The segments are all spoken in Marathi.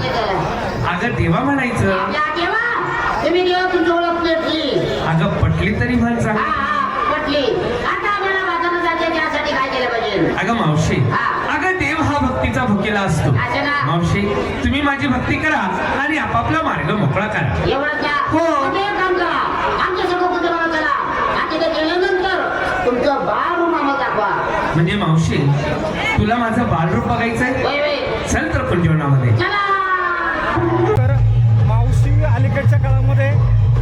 अगं देवा म्हणायचं. या देवा, तुम्ही देवा तुमची ओळख पटली. अगं पटली तरी म्हण जा. पटली. आता आम्हाला बाजारात जायचं त्यासाठी काय केलं पाहिजे? अगं मावशी, अगं देव हा भक्तीचा भुकेला असतो. मावशी, तुम्ही माझी भक्ती करा आणि आपापला मार्ग मोकळा करा. एवढंच का? हो. तुम्ही एक काम करा, आमच्या सगळं कुटुंबाला चला आणि तिथे गेल्यानंतर तुमचं बाळरूप आम्हाला दाखवा. म्हणजे मावशी, तुला माझं बालरूप बघायचंय? चल तर कुंजवनामध्ये. तर मावशी अलीकडच्या काळामध्ये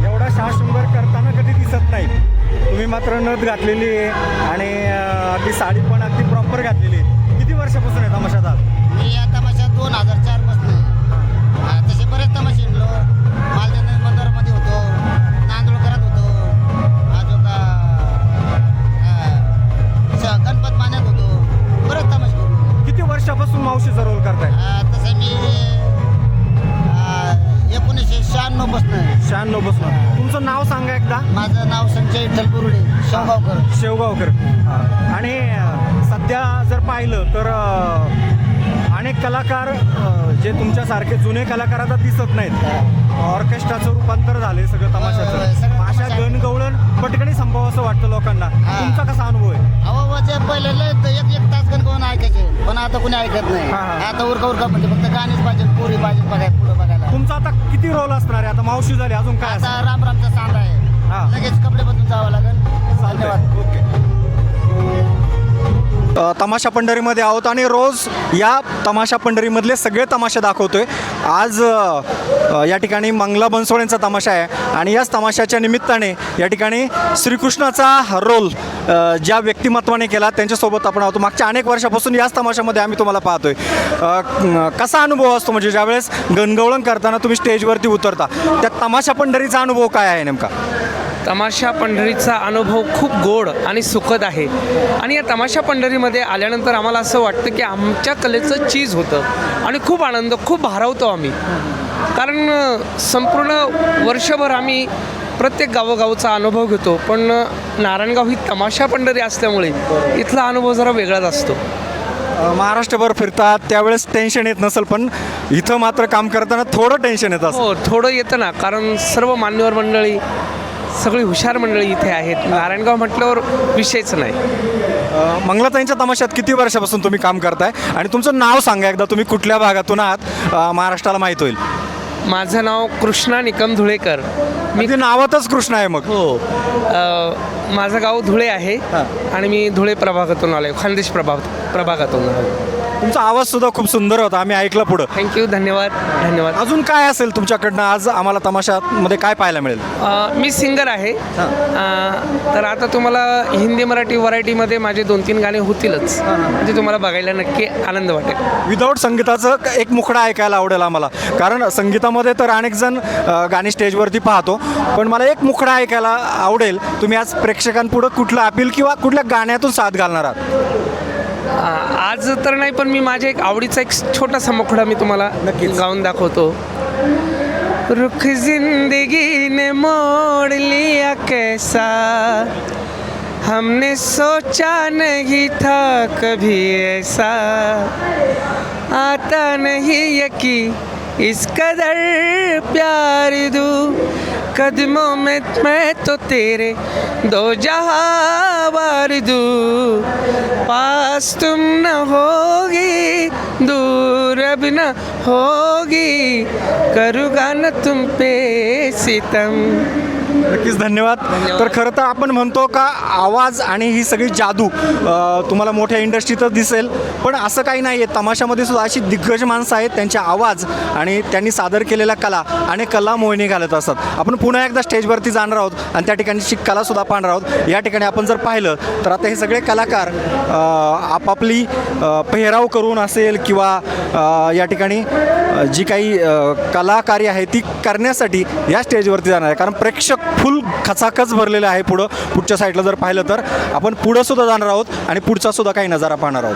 एवढा शाहशृंगार करताना कधी दिसत नाही. तुम्ही मात्र नथ घातलेली आहे आणि अगदी साडी पण अगदी प्रॉपर घातलेली आहे. किती वर्षापासून आहे तमाशात आहात? मी या तमाशात 2004 पासून तसे बरेच तमाशे हिंडलो. मालजन मंदिरामध्ये होतो, नांदोळकरात होतो, अजून गणपत मान्यात होतो, बरेच तमाशे केले. किती वर्षापासून मावशीचा रोल करताय? तसं मी 1996 पासून. 96 पासून. तुमचं नाव सांगा एकदा. माझं नाव संजय विठ्ठल बुरुडे, शेवगावकर. शेवगावकर. आणि सध्या जर पाहिलं तर अनेक कलाकार जे तुमच्यासारखे जुने कलाकार आता दिसत नाहीत. ऑर्केस्ट्राचं रूपांतर झाले सगळं तमाशाचं. अशा गणगवळण पटकनी संभव असं वाटतं लोकांना. तुमचा कसा अनुभव आहे? अहो जे पहिले एक तास गणगवळण ऐकायचे, पण आता कोणी ऐकत नाही. आता उरका म्हणजे फक्त गाणीच पाहिजे, पुरी पाहिजे बघायला, पुढे बघायला. तुमचा आता किती रोल असणार आहे? आता मावशी झाली, अजून काय? आता रामरामचा सांगा आहे, लगेच कपडे बदलून जावं लागेल. धन्यवाद. ओके. तमाशा पंढरीमध्ये आहोत आणि रोज या तमाशा पंढरीमधले सगळे तमाशे दाखवतोय. आज या ठिकाणी मंगला बनसोडेंचा तमाशा आहे आणि याच तमाशाच्या निमित्ताने या ठिकाणी श्रीकृष्णाचा रोल ज्या व्यक्तिमत्वाने केला त्यांच्यासोबत आपण आहोत. मागच्या अनेक वर्षापासून याच तमाशामध्ये आम्ही तुम्हाला पाहतोय. कसा अनुभव असतो म्हणजे ज्यावेळेस गणगवळण करताना तुम्ही स्टेजवरती उतरता, त्या तमाशा पंढरीचा अनुभव काय आहे नेमका? तमाशा पंढरीचा अनुभव खूप गोड आणि सुखद आहे. आणि या तमाशा पंढरीमध्ये आल्यानंतर आम्हाला असं वाटतं की आमच्या कलेचं चीज होतं आणि खूप आनंद, खूप भारावतो आम्ही. कारण संपूर्ण वर्षभर आम्ही प्रत्येक गावोगावचा अनुभव घेतो, पण नारायणगाव ही तमाशा पंढरी असल्यामुळे इथला अनुभव जरा वेगळाच असतो. महाराष्ट्रभर फिरतात त्यावेळेस टेन्शन येत नसेल, पण इथं मात्र काम करताना थोडं टेन्शन येतं. हो, थोडं येतं ना, कारण सर्व मान्यवर मंडळी, सगळी हुशार मंडळी इथे आहेत. नारायणगाव म्हटल्यावर विषयच नाही. मंगलाताईंच्या तमाशात किती वर्षापासून तुम्ही काम करताय आणि तुमचं नाव सांगा एकदा, तुम्ही कुठल्या भागातून आहात, महाराष्ट्राला माहीत होईल. माझं नाव कृष्णा निकम धुळेकर. मी ते नावातच कृष्णा आहे मग. हो, माझं गाव धुळे आहे आणि मी धुळे प्रभागातून आलो आहे, खानदेश प्रभागातून आलो. तुमचा आवाज सुद्धा खूप सुंदर होता, आम्ही ऐकला. पुढं थँक्यू, धन्यवाद. धन्यवाद. अजून काय असेल तुमच्याकडनं आज आम्हाला तमाशामध्ये काय पाहायला मिळेल? मी सिंगर आहे. तर आता तुम्हाला हिंदी मराठी व्हरायटीमध्ये माझे 2-3 गाणे होतीलच, म्हणजे तुम्हाला बघायला नक्की आनंद वाटेल. विदाऊट संगीताचं एक मुखडा ऐकायला आवडेल आम्हाला, कारण संगीतामध्ये तर अनेक जण गाणी स्टेजवरती पाहतो, पण मला एक मुखडा ऐकायला आवडेल. तुम्ही आज प्रेक्षकांपुढं कुठलं अपील किंवा कुठल्या गाण्यातून साथ घालणार आहात? आज तर नाही, पण मी माझ्या एक आवडीचा एक छोटासा मुखडा मी तुम्हाला नक्कीच गाऊन दाखवतो. रुख जिंदगी ने मोड़ लिया कैसा, हमने सोचा नहीं था कभी ऐसा, आता नहीं यकीन इस कदर प्यार दूँ, कदमों में मैं तो तेरे 2 जहां वार दूँ, पास तुम न होगी दूर अब न होगी, करूँगा न तुम पे सितम. नक्कीच, धन्यवाद. तर खरं तर आपण म्हणतो का आवाज आणि ही सगळी जादू तुम्हाला मोठ्या इंडस्ट्रीतच दिसेल, पण असं काही नाही आहे. तमाशामध्ये सुद्धा अशी दिग्गज माणसं आहेत, त्यांचे आवाज आणि त्यांनी सादर केलेल्या कला आणि कला मोहिनी घालत असतात. आपण पुन्हा एकदा स्टेजवरती जाणार आहोत आणि त्या ठिकाणची कलासुद्धा पाहणार आहोत. या ठिकाणी आपण जर पाहिलं तर आता हे सगळे कलाकार आपापली पेहराव करून असेल किंवा या ठिकाणी जी काही कलाकार्य आहे ती करण्यासाठी या स्टेजवरती जाणार आहे, कारण प्रेक्षक फुल खचाखच भरलेलं आहे. पुढच्या साईडला जर पाहिलं तर आपण पुढं सुद्धा जाणार आहोत आणि पुढचा सुद्धा काही नजारा पाहणार आहोत.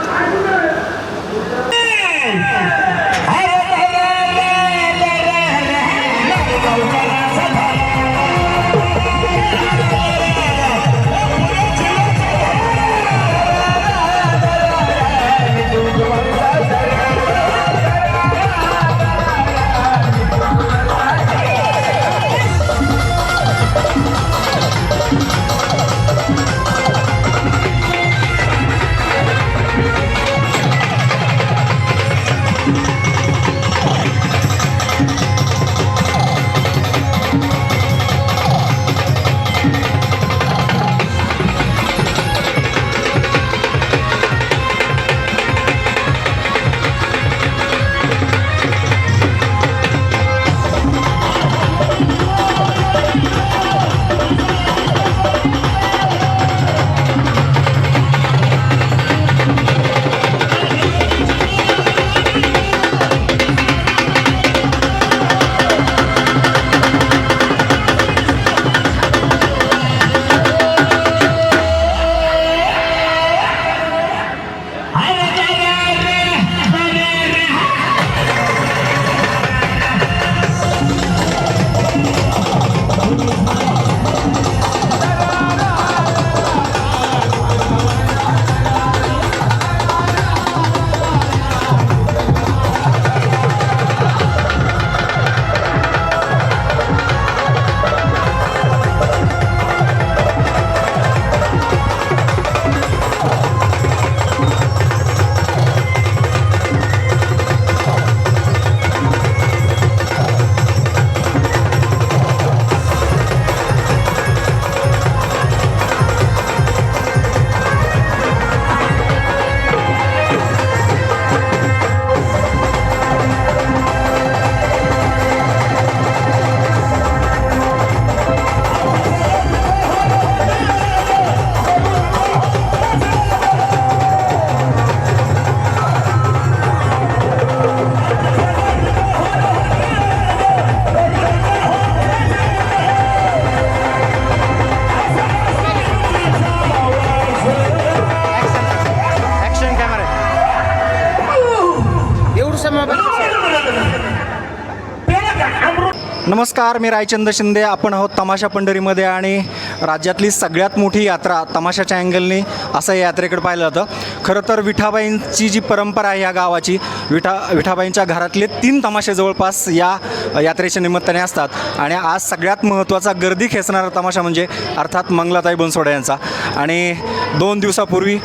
नमस्कार, मी रायचंद शिंदे. आपण आहोत तमाशा पंढरीमध्ये आणि राज्यातली सगळ्यात मोठी यात्रा तमाशाच्या अँगलनी असं या यात्रेकडे पाहिलं जातं. खरं तर विठाबाईंची जी परंपरा आहे या गावाची, विठाबाईंच्या घरातले 3 तमाशे जवळपास या यात्रेच्या निमित्ताने असतात आणि आज सगळ्यात महत्त्वाचा गर्दी खेचणारा तमाशा म्हणजे अर्थात मंगलाताई बनसोडे यांचा. आणि 2 दिवसापूर्वी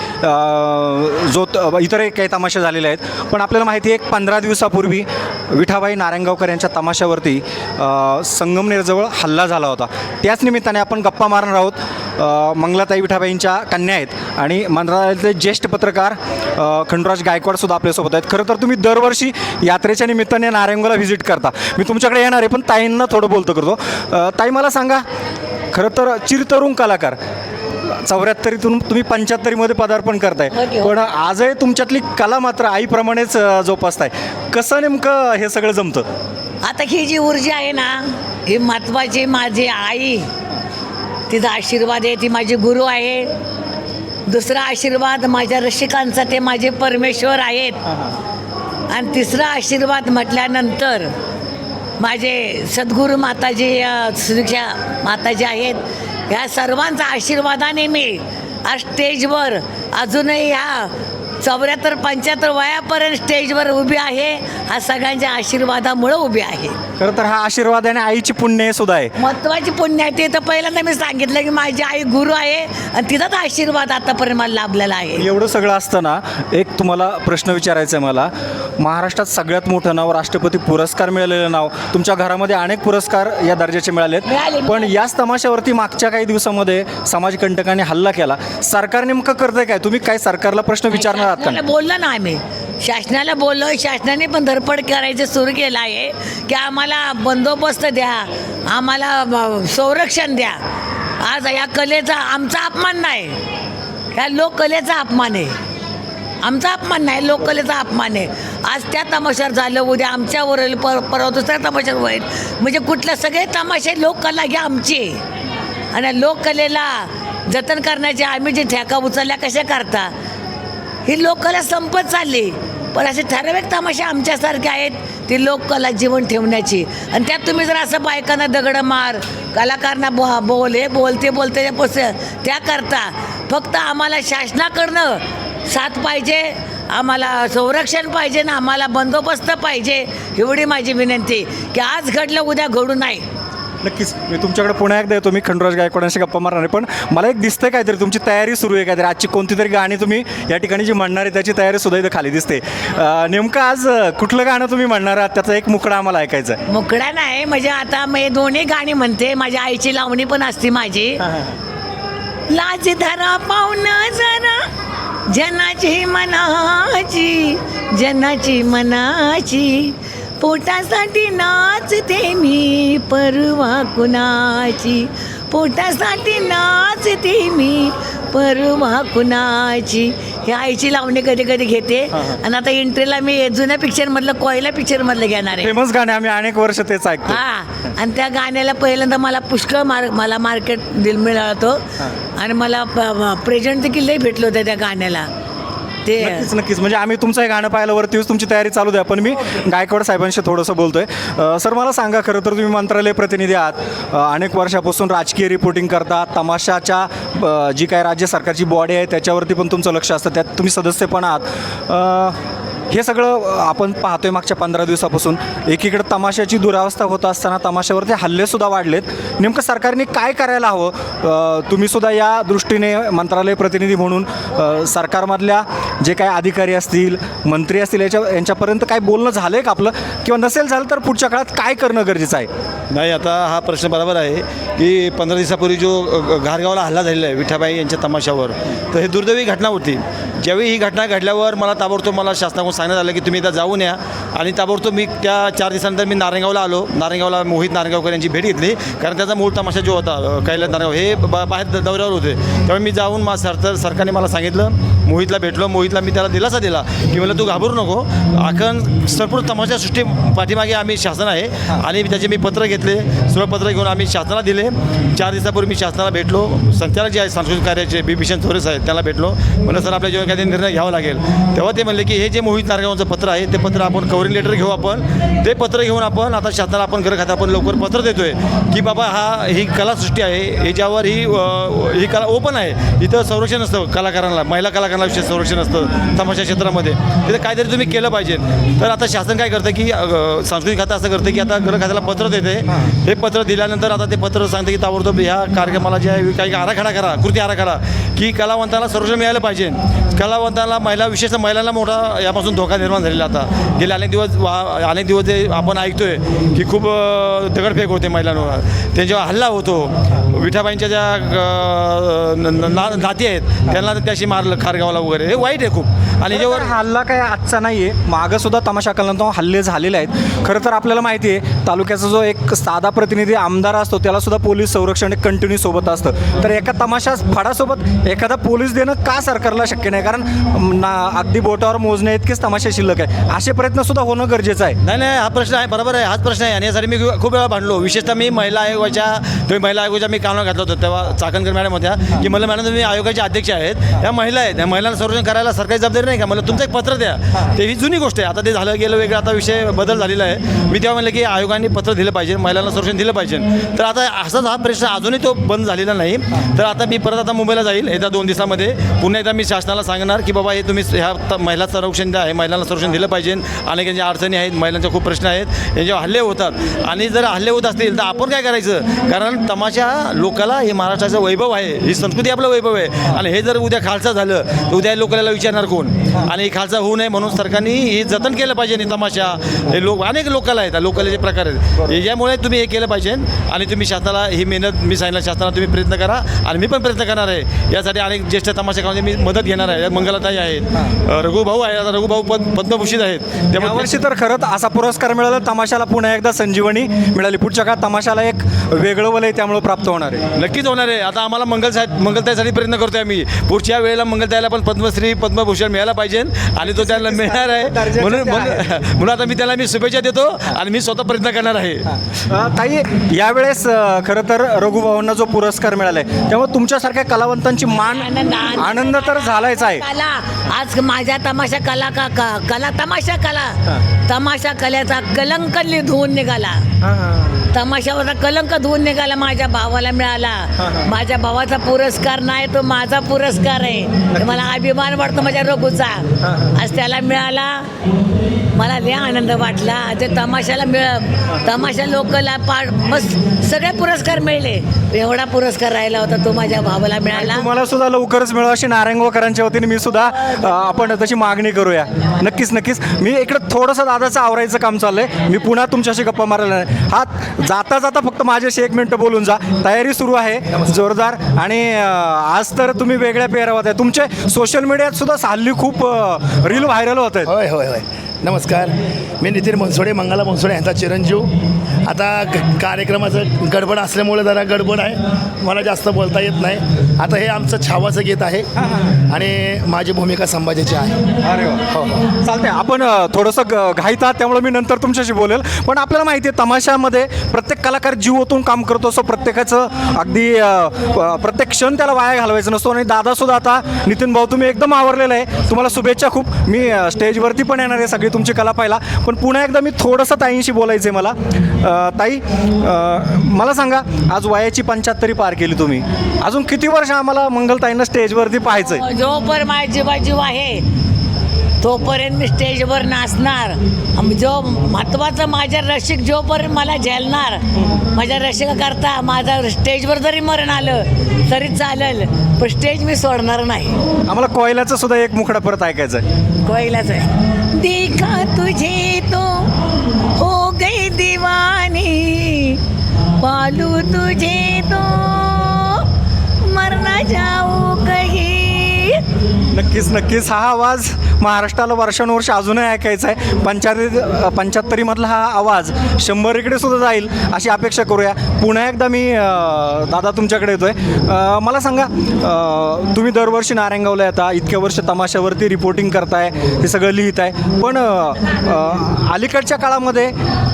इतरही काही तमाशे झालेले आहेत, पण आपल्याला माहिती आहे 15 दिवसापूर्वी विठाबाई नारायणगावकर यांच्या तमाशावरती संगमनेरजवळ हल्ला झाला होता. त्याच निमित्ताने आपण गप्पा मारणार आहोत. मंगलाताई विठाबाईंच्या कन्या आहेत आणि मंत्रालयातले ज्येष्ठ पत्रकार खंडूराज गायकवाडसुद्धा आपल्यासोबत आहेत. खरं तर तुम्ही दरवर्षी यात्रेच्या निमित्ताने नारायणगावला व्हिजिट करता. मी तुमच्याकडे येणार आहे, पण ताईंना थोडं बोलतो करतो. ताई, मला सांगा, खरं तर चिरतरुण कलाकार 74तून तुम्ही 75मध्ये पदार्पण करताय, पण आजही तुमच्यातली कला मात्र आईप्रमाणेच जोपासताय. कसं नेमकं हे सगळं जमतं? आता ही जी ऊर्जा आहे ना, ही महत्त्वाची. माझी आई, तिचा आशीर्वाद आहे, ती माझी गुरु आहे. दुसरा आशीर्वाद माझ्या रसिकांचा, ते माझे परमेश्वर आहेत. आणि तिसरा आशीर्वाद म्हटल्यानंतर माझे सद्गुरू माताजी, सुदीक्षा माताजी आहेत. ह्या सर्वांचा आशीर्वादाने मी आज स्टेजवर अजूनही ह्या 74-75 वयापर्यंत स्टेजवर उभी आहे. हा सगळ्यांच्या आशीर्वादामुळं उभी आहे. खरं तर हा आशीर्वाद आणि आईची पुण्य सुद्धा आहे. महत्त्वाची पुण्य आहे. ते तर पहिल्यांदा मी सांगितलं की माझी आई गुरु आहे आणि तिचाच आशीर्वाद आतापर्यंत मला लाभलेला आहे. एवढं सगळं असताना एक तुम्हाला प्रश्न विचारायचा आहे मला. महाराष्ट्रात सगळ्यात मोठं नाव, राष्ट्रपती पुरस्कार मिळालेलं नाव, तुमच्या घरामध्ये अनेक पुरस्कार या दर्जाचे मिळालेत, पण याच तमाशावरती मागच्या काही दिवसामध्ये समाजकंटकांनी हल्ला केला. सरकार नेमकं करतंय काय? तुम्ही काय सरकारला प्रश्न विचारणार आहात का? बोललं ना आम्ही, शासनाला बोललो. शासनाने पण धडपड करायचं सुरू केलं आहे की आम्हाला बंदोबस्त द्या, आम्हाला संरक्षण द्या. आज या कलेचा आमचा अपमान नाही, ह्या लोककलेचा अपमान आहे. आमचा अपमान नाही, लोककलेचा अपमान आहे. आज त्या तमाशावर झालं, उद्या आमच्यावर होईल, परवा दुसऱ्या तमाशावर होईल. म्हणजे कुठलं सगळे तमाशे लोककला घ्या आमची, आणि लोककलेला जतन करण्याचे आम्ही जे ठेका उचलल्या कशा करता, ही लोककला संपत चालली. पण असे ठराविक तमाशे आमच्यासारखे आहेत, ती लोककला जीवन ठेवण्याची. आणि त्यात तुम्ही जर असं बायकांना दगडं मार, कलाकारांना बोलते त्या करता फक्त आम्हाला शासनाकडनं साथ पाहिजे, आम्हाला संरक्षण पाहिजे ना, आम्हाला बंदोबस्त पाहिजे. एवढी माझी विनंती की आज घडलं उद्या घडू नाही. नक्कीच मी तुमच्याकडे पुन्हा एकदा येतो. मी खंडूराज गायकवाडांशी गप्पा मारणार आहे, पण मला एक दिसतंय काहीतरी तुमची तयारी सुरू आहे काहीतरी. आजची कोणती तरी गाणी तुम्ही या ठिकाणी जी म्हणणार आहे त्याची तयारी सुद्धा इथं खाली दिसते. नेमकं आज कुठलं गाणं तुम्ही म्हणणार आहात? त्याचा एक मुकडा आम्हाला ऐकायचा आहे. मुकडा नाही, म्हणजे आता मी दोन्ही गाणी म्हणते. माझ्या आईची लावणी पण असते माझी. लाज धरा पाहुण जरा जनाची मनाची, पोटासाठी नाचते मी परवा कुणाची, पोटासाठी नाचते मी परवा कुणाची. ही आईची लावणी कधी कधी घेते. आणि आता एंट्रीला मी जुन्या पिक्चरमधलं, कोयला पिक्चरमधलं घेणार आहे. फेमस गाणे आम्ही अनेक वर्ष तेच ऐकतो. आणि त्या गाण्याला पहिल्यांदा मला पुष्कळ मला मार्केट दिल मिळालं आणि मला प्रेझेंट देखील लई भेटलं होतं त्या गाण्याला. ते नक्कीच म्हणजे आम्ही तुमचं हे गाणं पाहिलं वरतीच तुमची तयारी चालू द्या. पण मी गायकवाड साहेबांशी थोडंसं बोलतोय. सर, मला सांगा, खरं तर तुम्ही मंत्रालय प्रतिनिधी आहात, अनेक वर्षापासून राजकीय रिपोर्टिंग करता, तमाशाच्या जी काय राज्य सरकारची बॉडी आहे त्याच्यावरती पण तुमचं लक्ष असतं, त्यात तुम्ही सदस्य पण आहात. हे सगळं आपण पाहतोय मागच्या 15 दिवसापासून. एकीकडे तमाशाची दुरावस्था होत असताना तमाशावरती हल्लेसुद्धा वाढलेत. नेमकं सरकारने काय करायला हवं? तुम्ही सुद्धा या दृष्टीने मंत्रालय प्रतिनिधी म्हणून सरकारमधल्या जे काही अधिकारी असतील, मंत्री असतील, यांच्यापर्यंत काय बोलणं झालं आहे का आपलं? किंवा नसेल झालं तर पुढच्या काळात काय करणं गरजेचं आहे? नाही, आता हा प्रश्न बरोबर आहे की 15 दिवसापूर्वी जो घारगावला हल्ला झालेला आहे विठाबाई यांच्या तमाशावर, तर हे दुर्दैवी घटना होती. ज्यावेळी ही घटना घडल्यावर मला ताबडतोब शासनाकडून सांगण्यात आलं की तुम्ही इथं जाऊन या. आणि ताबडतोब मी त्या 4 दिवसानंतर मी नारायणगावला आलो. नारायणगावला मोहित नारायणगावकर यांची भेट घेतली, कारण त्याचा मूळ तमाशा जो होता कैलास नारायणगाव हे बाहेर दौऱ्यावर होते. त्यामुळे मी जाऊन सरकारने मला सांगितलं, मोहितला भेटलो. मोहितला मी त्याला दिलासा दिला की मला तू घाबरू नको, अखंड संपूर्ण तमाशासृष्टी पाठीमागे आम्ही शासन आहे. आणि त्याचे मी पत्र घेतले, सर्व पत्र घेऊन आम्ही शासनाला दिले. 4 दिवसापूर्वी मी शासनाला भेटलो. संचालक जे आहे सांस्कृतिक कार्याचे भीषण थोरे साहेब, त्याला भेटलो. मला सर आपल्या जेव्हा काही निर्णय घ्यावा लागेल, तेव्हा ते म्हणले की हे जे मोहित कारगावांचं पत्र आहे, ते पत्र आपण कव्हरिंग लेटर घेऊ आपण. ते पत्र घेऊन आपण आता शासनाला आपण घर खात्यात आपण लवकर पत्र देतोय की बाबा ही कलासृष्टी आहे, याच्यावर ही कला ओपन आहे, इथं संरक्षण असतं कलाकारांना, महिला कलाकारांना विशेष संरक्षण असतं तमाशा क्षेत्रामध्ये, तिथे काहीतरी तुम्ही केलं पाहिजे. तर आता शासन काय करतं की सांस्कृतिक खातं असं करतं की आता घर खात्याला पत्र देते. हे पत्र दिल्यानंतर आता ते पत्र सांगते की ताबडतोब ह्या कार्यक्रमाला जे आहे काही आराखडा करा, कृती आराखडा, की कलावंताला संरक्षण मिळालं पाहिजे. कलावंताला विशेषतः महिलांना मोठा यापासून धोका निर्माण झालेला आता गेले अनेक दिवस जे आपण ऐकतोय की खूप दगडफेक होते महिलांवर, त्यांच्यावर हल्ला होतो. विठाबाईंच्या ज्या नाती आहेत त्यांना त्याशी मारलं खारगावला वगैरे, हे वाईट आहे खूप. आणि याच्यावर हल्ला काय आजचा नाही आहे, मागं सुद्धा तमाशा कलांना हल्ले झालेले आहेत. खरं तर आपल्याला माहिती आहे तालुक्याचा जो एक साधा प्रतिनिधी आमदार असतो त्याला सुद्धा पोलीस संरक्षण कंटिन्यू सोबत असतं. तर एका तमाशा फडासोबत एखादा पोलीस देणं का सरकारला शक्य नाही? कारण अगदी बोटावर मोजणे इतकेच तमाशा शिल्लक आहे. असे प्रयत्न सुद्धा होणं गरजेचं आहे. नाही, हा प्रश्न आहे, बरोबर आहे, हाच प्रश्न आहे. आणि यासाठी मी खूप वेळा भांडलो. विशेषतः मी महिला आयोगाच्या मी कानावर घातलं होतं तेव्हा चाकणकर मॅडम होत्या की मला मॅडम तुम्ही आयोगाचे अध्यक्ष आहेत, या महिला आहेत, या महिलांना संरक्षण करायला सरकारी जबाबदारी नाही का, मला तुमचं एक पत्र द्या. ते ही जुनी गोष्ट आहे, आता ते झालं गेलं वेगळं, आता विषय बदल झालेला आहे. मी तेव्हा म्हणलं की आयोगाने पत्र दिलं पाहिजे, महिलांना संरक्षण दिलं पाहिजे. तर आता असाच हा प्रश्न अजूनही तो बंद झालेला नाही. तर आता मी परत आता मुंबईला जाईल येत्या 2 दिवसामध्ये. पुन्हा एकदा मी शासनाला सांगणार की बाबा हे तुम्ही ह्या महिला संरक्षण द्या, हे महिलांना संरक्षण दिलं पाहिजे. अनेकांच्या अडचणी आहेत, महिलांचे खूप प्रश्न आहेत, यांच्यावर हल्ले होतात. आणि जर हल्ले होत असतील तर आपण काय करायचं? कारण तमाशा लोकाला हे महाराष्ट्राचं वैभव आहे, ही संस्कृती आपलं वैभव आहे. आणि हे जर उद्या खालसा झालं तर उद्या लोकांना विचारणार कोण? आणि खालसा होऊ नये म्हणून सरकारने हे जतन केलं पाहिजे. आणि तमाशा हे अनेक लोकाला आहेत, लोकांचे प्रकार आहेत, यामुळे तुम्ही हे केलं पाहिजे. आणि तुम्ही शासनाला ही मेहनत मी सांगितलं, शासनाला तुम्ही प्रयत्न करा आणि मी पण प्रयत्न करणार आहे. यासाठी अनेक ज्येष्ठ तमाशाकारांची मी मदत घेणार आहे. मंगलाताई आहेत, रघुभाऊ आहे, आता रघुभाऊ पद्मभूषित आहेत. त्यामुळे यावर्षी तर खरंच असा पुरस्कार मिळाला, तमाशाला पुन्हा एकदा संजीवनी मिळाली. पुढच्या काळात तमाशाला एक वेगळं वलय त्यामुळे प्राप्त होणार आहे. नक्कीच होणार आहे. आता आम्हाला मंगलताईसाठी प्रयत्न करतोय आम्ही. पुढच्या वेळेला मंगलताईला पण पद्मश्री पद्मभूषण मिळायला पाहिजे आणि तो त्याला मिळणार आहे. म्हणून आता मी त्याला शुभेच्छा देतो आणि मी स्वतः प्रयत्न करणार आहे. ताई, यावेळेस खरं तर रघुभाऊंना जो पुरस्कार मिळालाय त्यामुळे तुमच्यासारख्या कलावंतांची आनंद तर झालाच आहे. आज माझ्या तमाशा तमाशा कलेचा कलंक धुवून निघाला. तमाशावरचा कलंक धुवून निघाला. माझ्या भावाला मिळाला. माझ्या भावाचा पुरस्कार नाही, तो माझा पुरस्कार आहे. मला अभिमान वाटतो माझ्या रघुचा. आज त्याला मिळाला, मला लय आनंद वाटला. ते तमाशा लोकला बस सगळे पुरस्कार मिळले. एवढा पुरस्कार राहिला होता तो माझ्या भावाला मिळाला. तुम्हाला सुद्धा लवकरच मिळावं अशी नारायणगावकरांच्या वतीने मी सुद्धा आपण तशी मागणी करूया. नक्कीच. मी इकडे थोडंसं दादाचं आवरायचं काम चाललंय. मी पुन्हा तुमच्याशी गप्पा मारायला नाही. हा जाता फक्त माझ्याशी 1 मिनिट बोलून जा. तयारी सुरू आहे जोरदार. आणि आज तर तुम्ही वेगळ्या पेहरावात आहे. तुमचे सोशल मीडियात सुद्धा हल्ली खूप रील व्हायरल होत आहेत. होय. नमस्कार, मी नितीन बनसोडे, मंगला बनसोडे यांचा चिरंजीव. आता कार्यक्रमाचं गडबड असल्यामुळे जरा गडबड आहे, मला जास्त बोलता येत नाही. आता हे आमचं छावाचं गीत आहे आणि माझी भूमिका संभाजीची आहे. अरे हो चालतंय. आपण थोडंसं घाईत आहात त्यामुळे मी नंतर तुमच्याशी बोलेल. पण आपल्याला माहिती आहे तमाशामध्ये प्रत्येक कलाकार जीव ओतून काम करतो असं प्रत्येकाचं अगदी प्रत्येक क्षण त्याला वाया घालवायचं नसतो. आणि दादासुद्धा आता नितीन भाऊ तुम्ही एकदम आवरलेलं आहे, तुम्हाला शुभेच्छा खूप. मी स्टेजवरती पण येणार आहे सगळी तुमची कला पाहिला. पण पुन्हा एकदा मी थोडंसं ताईंशी बोलायचं आहे मला. ताई, मला सांगा, आज वयाची 75 पार केली तुम्ही, अजून किती वर्ष आम्हाला मंगलताईंना स्टेजवरती पाहायचंय? जोपर्यंत माझ्या जीव आहे तोपर्यंत मी स्टेजवर नाचणार. जो महत्त्वाचं माझ्या रसिक जोपर्यंत मला झेलणार, माझ्या रसिकाकरता माझा स्टेजवर जरी मरण आलं तरी चालेल, पण स्टेज मी सोडणार नाही. आम्हाला कोयलाचं सुद्धा एक मुखडा परत ऐकायचं आहे. कोयलाच आहे. देखा तुझे तो हो गई दीवानी, पालू तुझे तो मरना जाऊ कही. नक्कीच हा आवाज महाराष्ट्राला वर्षानुवर्ष अजूनही ऐकायचा आहे. 75मधला हा आवाज 100 इकडे सुद्धा जाईल अशी अपेक्षा करूया. पुन्हा एकदा मी दादा तुमच्याकडे येतोय. मला सांगा, तुम्ही दरवर्षी नारायणगावला येता, इतक्या वर्ष तमाशावरती रिपोर्टिंग करताय, हे सगळं लिहित आहे. पण अलीकडच्या काळामध्ये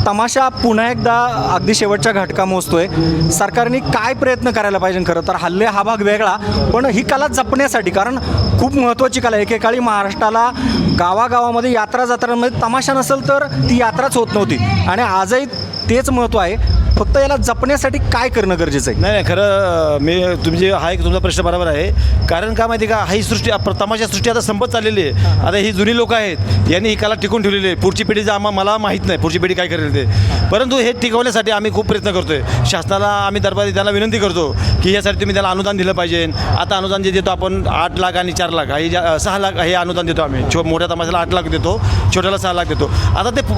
तमाशा पुन्हा एकदा अगदी शेवटच्या घटका मोजतोय. सरकारने काय प्रयत्न करायला पाहिजे? खरं तर हल्ले हा भाग वेगळा, पण ही कला जपण्यासाठी, कारण खूप महत्त्वाची कला आहे. एकेकाळी महाराष्ट्राला गावागावामध्ये जत्रांमध्ये तमाशा नसेल तर ती यात्राच होत नव्हती आणि आजही तेच महत्त्व आहे. फक्त याला जपण्यासाठी काय करणं गरजेचं आहे? नाही नाही, खरं मी तुमची हा एक तुमचा प्रश्न बरोबर आहे. कारण का माहिती का, ही सृष्टी तमाशा सृष्टी आता संपत चाललेली आहे. आता ही जुनी लोक आहेत, यांनी ही कला टिकून ठेवलेली आहे. पुढची पिढीचं मला माहीत नाही पुढची पिढी काय करेल ते, परंतु हे टिकवण्यासाठी आम्ही खूप प्रयत्न करतो आहे. शासनाला आम्ही दरबारी त्यांना विनंती करतो की यासाठी तुम्ही त्याला अनुदान दिलं पाहिजे. आता अनुदान जे देतो आपण 8 लाख आणि 4 लाख, हे 6 लाख हे अनुदान देतो आम्ही. मोठ्या तमाशाला 8 लाख देतो, छोट्याला 6 लाख देतो.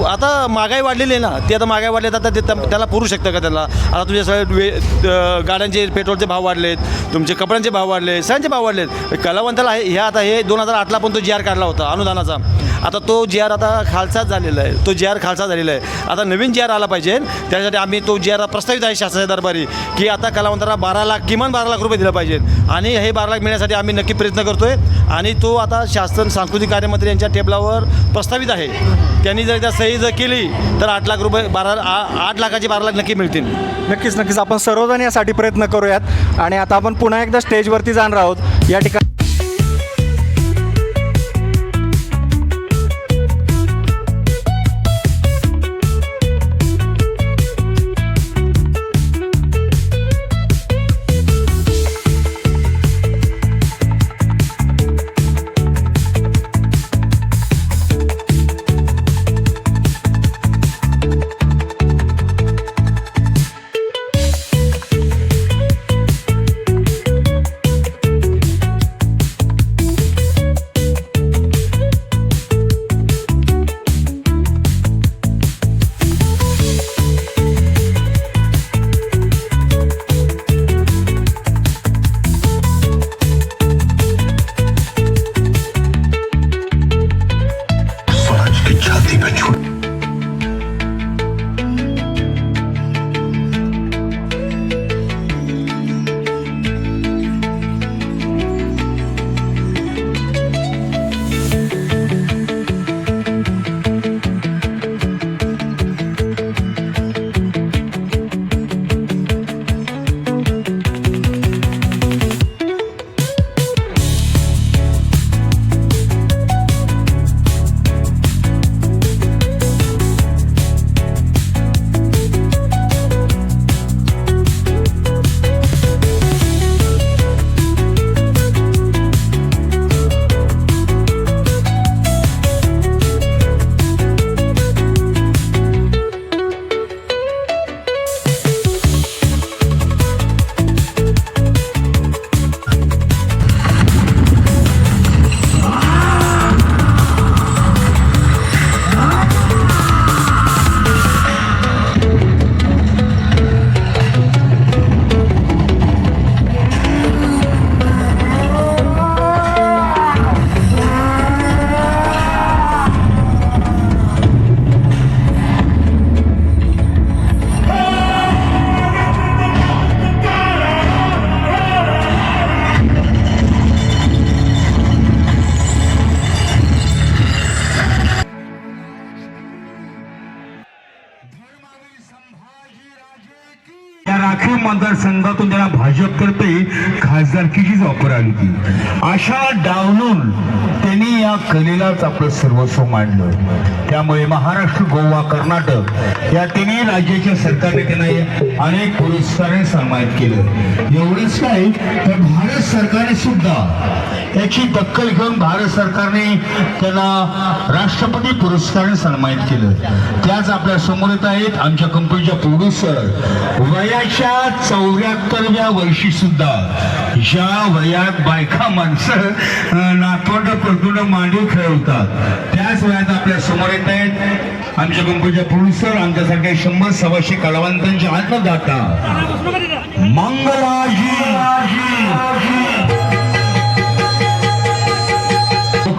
आता महागाई वाढलेली आहे ना, ते आता महागाई वाढली, आता ते त्याला पुरू शकतं का त्याला? आता तुझ्या सगळ्या गाड्यांचे पेट्रोलचे भाव वाढलेत, तुमचे कपड्यांचे भाव वाढले, सगळ्यांचे भाव वाढलेत. कलावंताला हे 2008ला पण तो GR काढला होता अनुदानाचा. आता तो GR आता खालसाच झालेला आहे, तो GR खालसा झालेला आहे. आता नवीन GR आला पाहिजे. त्यासाठी आम्ही तो GR प्रस्तावित आहे शासनाच्या दरबारी की आता कलावंताला 12 लाख किमान 12 लाख रुपये दिले पाहिजेत आणि हे 12 लाख मिळण्यासाठी आम्ही नक्की प्रयत्न करतो आहे. आणि तो आता शासन सांस्कृतिक कार्यमंत्री यांच्या टेबलावर प्रस्तावित आहे. त्यांनी जर त्या सही जर केली तर 8 लाख रुपये 8 लाखाचे 12 लाख नक्की मिळतील. नक्कीच आपण सर्वजण यासाठी प्रयत्न करूयात. आणि आता आपण पुन्हा एकदा स्टेजवरती जाणार आहोत. या ठिकाणी राखीव मतदारसंघातून त्यांना भाजपतर्फे खासदारकीचीच ऑफर आली होती. अशा डावलून त्यांनी या कलेलाच आपलं सर्वस्व मांडलं. त्यामुळे महाराष्ट्र, गोवा, कर्नाटक या तिन्ही राज्याच्या सरकारने त्यांना अनेक पुरस्काराने सन्मानित केलं. एवढंच काय तर भारत सरकारने सुद्धा याची दखल घेऊन भारत सरकारने त्यांना राष्ट्रपती पुरस्काराने सन्मानित केलं. त्याच आपल्या समोर येत आहेत आमच्या कंपनीच्या प्रोड्युसर. वयाच्या 74व्या वर्षी सुद्धा ज्या वयात बायका माणसं नातवंड परतून मांडीव खेळवतात, त्याच वयात आपल्या समोर येत आहेत आमच्या कंपनीच्या प्रोड्युसर, आमच्यासारख्या 100-125 कलावंतांचे आत्मदाता मंगलाजी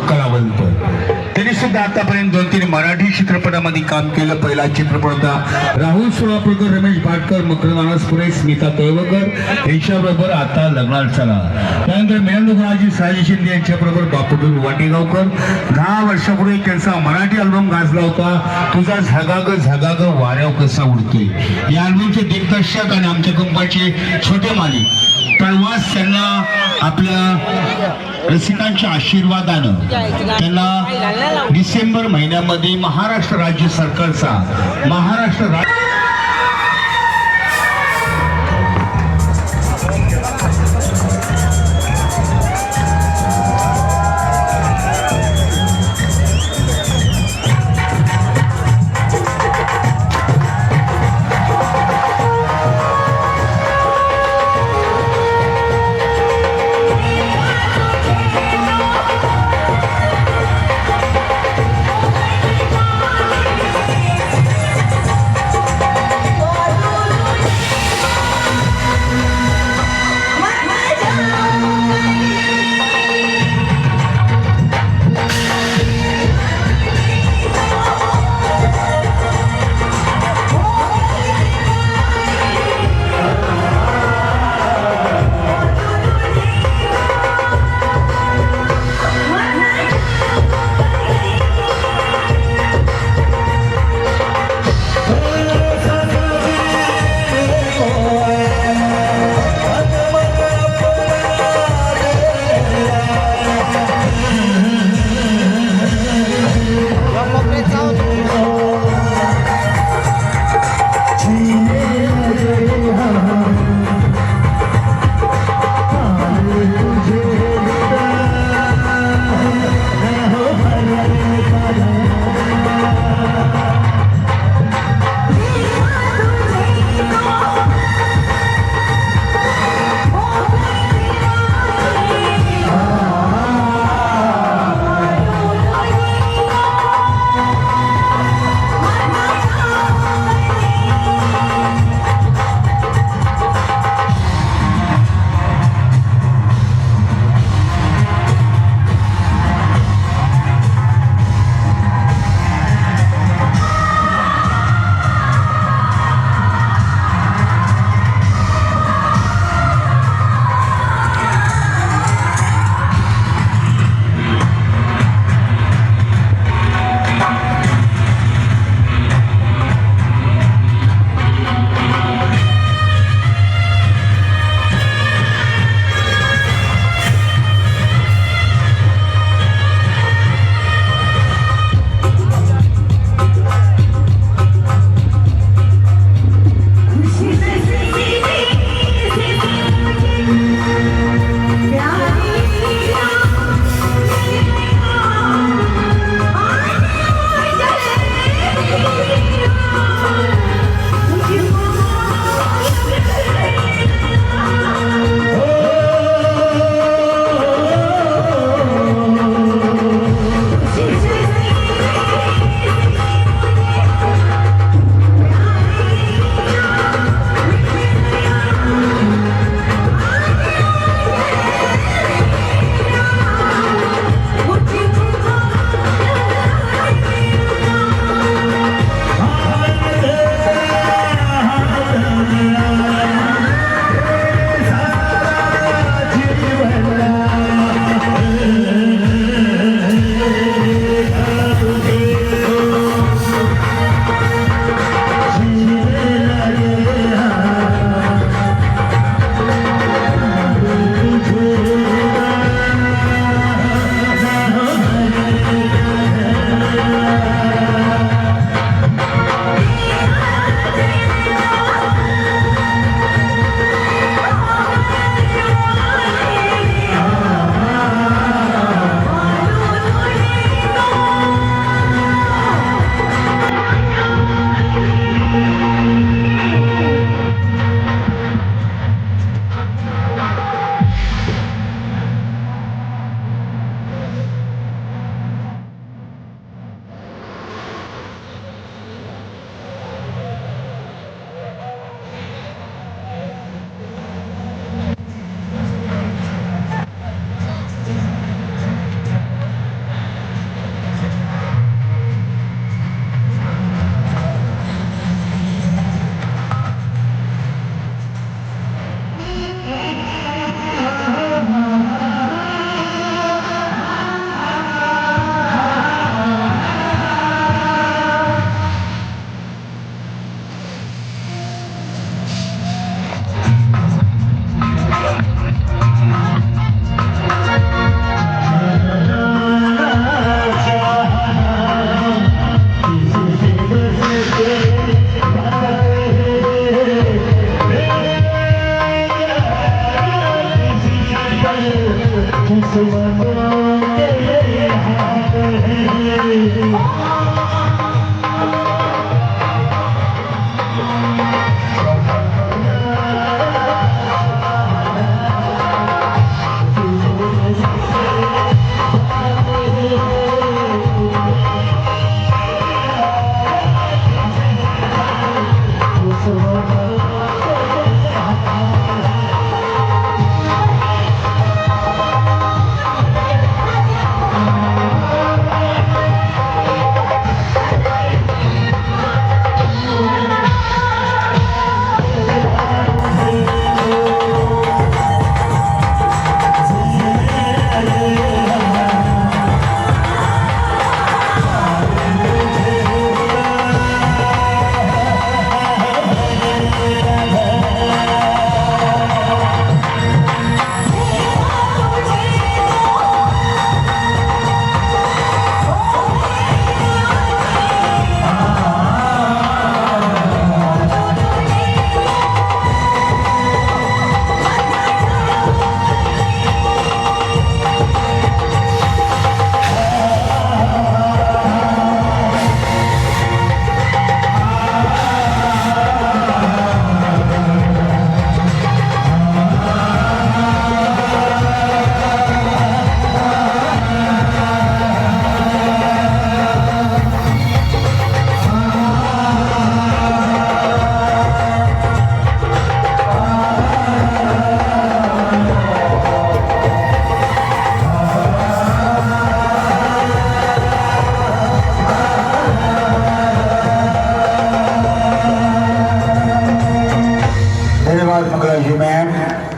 कलावंत. त्यांनी सुद्धा आतापर्यंत 2-3 मराठी चित्रपटामध्ये काम केलं. पहिला चित्रपट होता राहुल सोलापूरकर, रमेश भाटकर, मकरंद अनासपुरे, स्मिता तळवकर यांच्याबरोबर आता लग्नाला चला. त्यानंतर मिळवणुकराजी सयाजी शिंदे यांच्याबरोबर बापूजी वाटेगावकर. 10 वर्षापूर्वी त्यांचा मराठी अल्बम गाजला होता तुझा झगाग झगाग वाऱ्याव कसा उडतोय. या अल्बमचे दिग्दर्शक आणि आमच्या कंपनीचे छोटे मालिक तेव्हाच त्यांना आपल्या रसिकांच्या आशीर्वादानं त्यांना डिसेंबर महिन्यामध्ये महाराष्ट्र राज्य सरकारचा महाराष्ट्र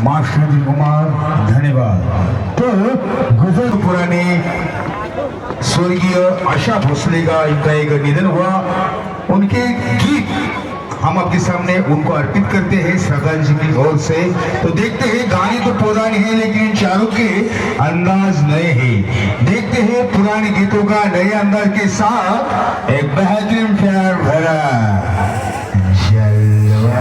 मास्टर कुमार धन्यवाद। तो गुजर पुराने स्वर्गीय आशा भोसले का इनका एक निधन हुआ। उनके गीत हम आपके सामने उनको अर्पित करते हैं सरदार जी की ओर से। तो देखते हैं, गाने तो पुराने हैं लेकिन चारों के अंदाज नए हैं। देखते हैं पुराने गीतों का नए अंदाज के साथ एक बेहतरीन प्यार भरा जलवा।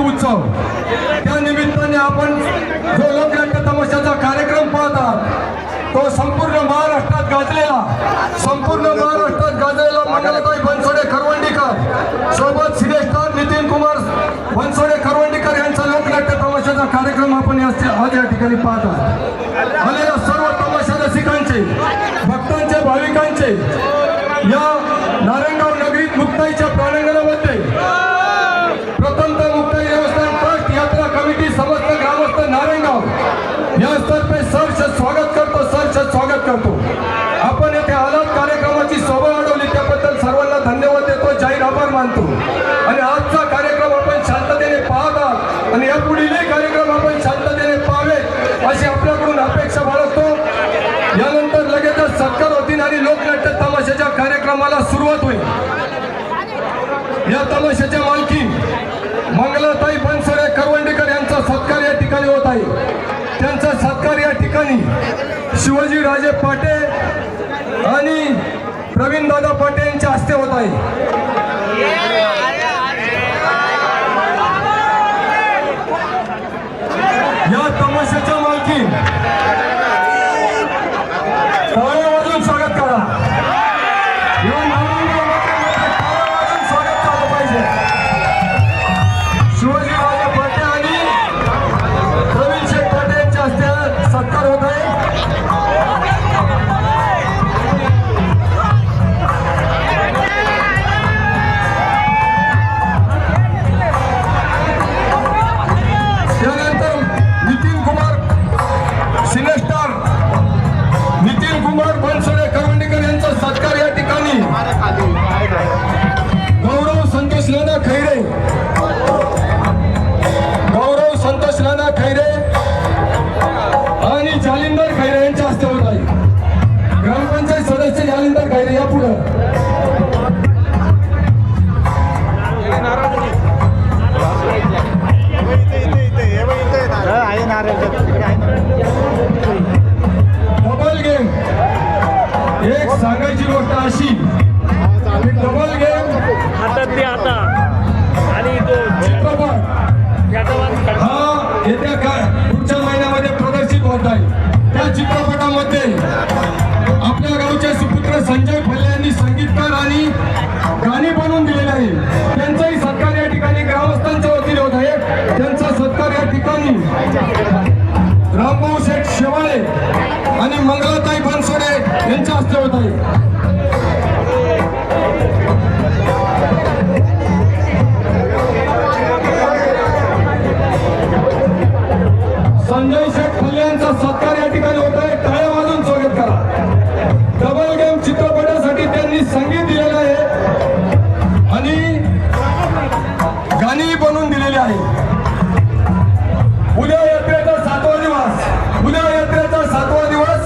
उत्सव. त्या निमित्ताने आपण जो लोकनाट्य तमाशाचा कार्यक्रम पाहत आहात तो संपूर्ण महाराष्ट्रात गाजलेला मंगलाताई बनसोडे खरवंडीकर सोबत सिनेस्टार नितीन कुमार बनसोडे खरवंडीकर यांचा लोकनाट्य तमाशाचा कार्यक्रम आपण आज या ठिकाणी पाहत आहात. आलेल्या सर्व तमाशा रसिकांचे, भक्तांचे, भाविकांचे या नारायणगाव नगरीत मुक्ताईच्या प्रांगणामध्ये प्रथमतः मुक्ताई देवस्थान ट्रस्ट यात्रा कमिटी समस्त ग्रामस्थ नारायणगाव यातर्फे सहर्ष स्वागत करतो. आपण येथे आलात, कार्यक्रमाची शोभा वाढवली त्याबद्दल सर्वांना धन्यवाद देतो, जाहीर आभार मानतो. आणि आजचा कार्यक्रम आपण शांततेने पाहत आहात आणि यापुढीलही कार्यक्रम आपण शांततेने पाहावेत अशी आपल्याकडून अपेक्षा बाळगतो. यानंतर लगेचच सत्कार होतील आणि लोकनाट्य तमाशाच्या कार्यक्रमाला सुरुवात होईल. या तमाशाच्या मालकी मंगलाताई बनसोडे खरवंडीकर यांचा सत्कार या ठिकाणी होत आहे. त्यांचा सत्कार या ठिकाणी शिवाजी राजे पाटे आणि प्रवीण दादा पाटे यांच्या हस्ते होत आहे. या तमाशाच्या मालकी टाळ्या वाजून स्वागत करा. या नारायणगावमध्ये टाळ्या वाजून स्वागत झालं पाहिजे. शिवाजी राजे पाटे आणि प्रवीण शेठ पाटे यांच्या हस्ते सत्कार होत आहे. त्यानंतर सिनेस्टार नितीन कुमार बनसोडे खरवंडीकर यांचा सत्कार या ठिकाणी गौरव संतोष नाना खैरे आणि जालिंदर खैरे यांच्या हस्ते होत आहे. ग्रामपंचायत सदस्य जालिंदर खैरे या पुढे. डबल गेम एक सांगायची गोष्ट अशी, डबल गेम आणि तो चित्रपट हा येत्या पुढच्या महिन्यामध्ये प्रदर्शित होत आहे. त्या चित्रपटामध्ये आपल्या गावचे सुपुत्र संजय फल्ले यांनी संगीतकार आणि गाणी बनवून दिलेले आहे. त्यांचाही सत्कार या ठिकाणी ग्रामस्थांच्या वतीने होत आहे. त्यांचा सत्कार या ठिकाणी रामभाऊ शेठ शेवाळे आणि मंगलाताई बनसोडे यांच्या हस्ते होत आहे. संजय शेठ फल्ले यांचा सत्कार या ठिकाणी होत आहे. टाळ्या वाजून स्वागत करा. डबल गेम चित्रपटासाठी त्यांनी संगीत दिलेलं आहे आणि गाणी बनवून दिलेली आहे. उद्या यात्रेचा 7वा दिवस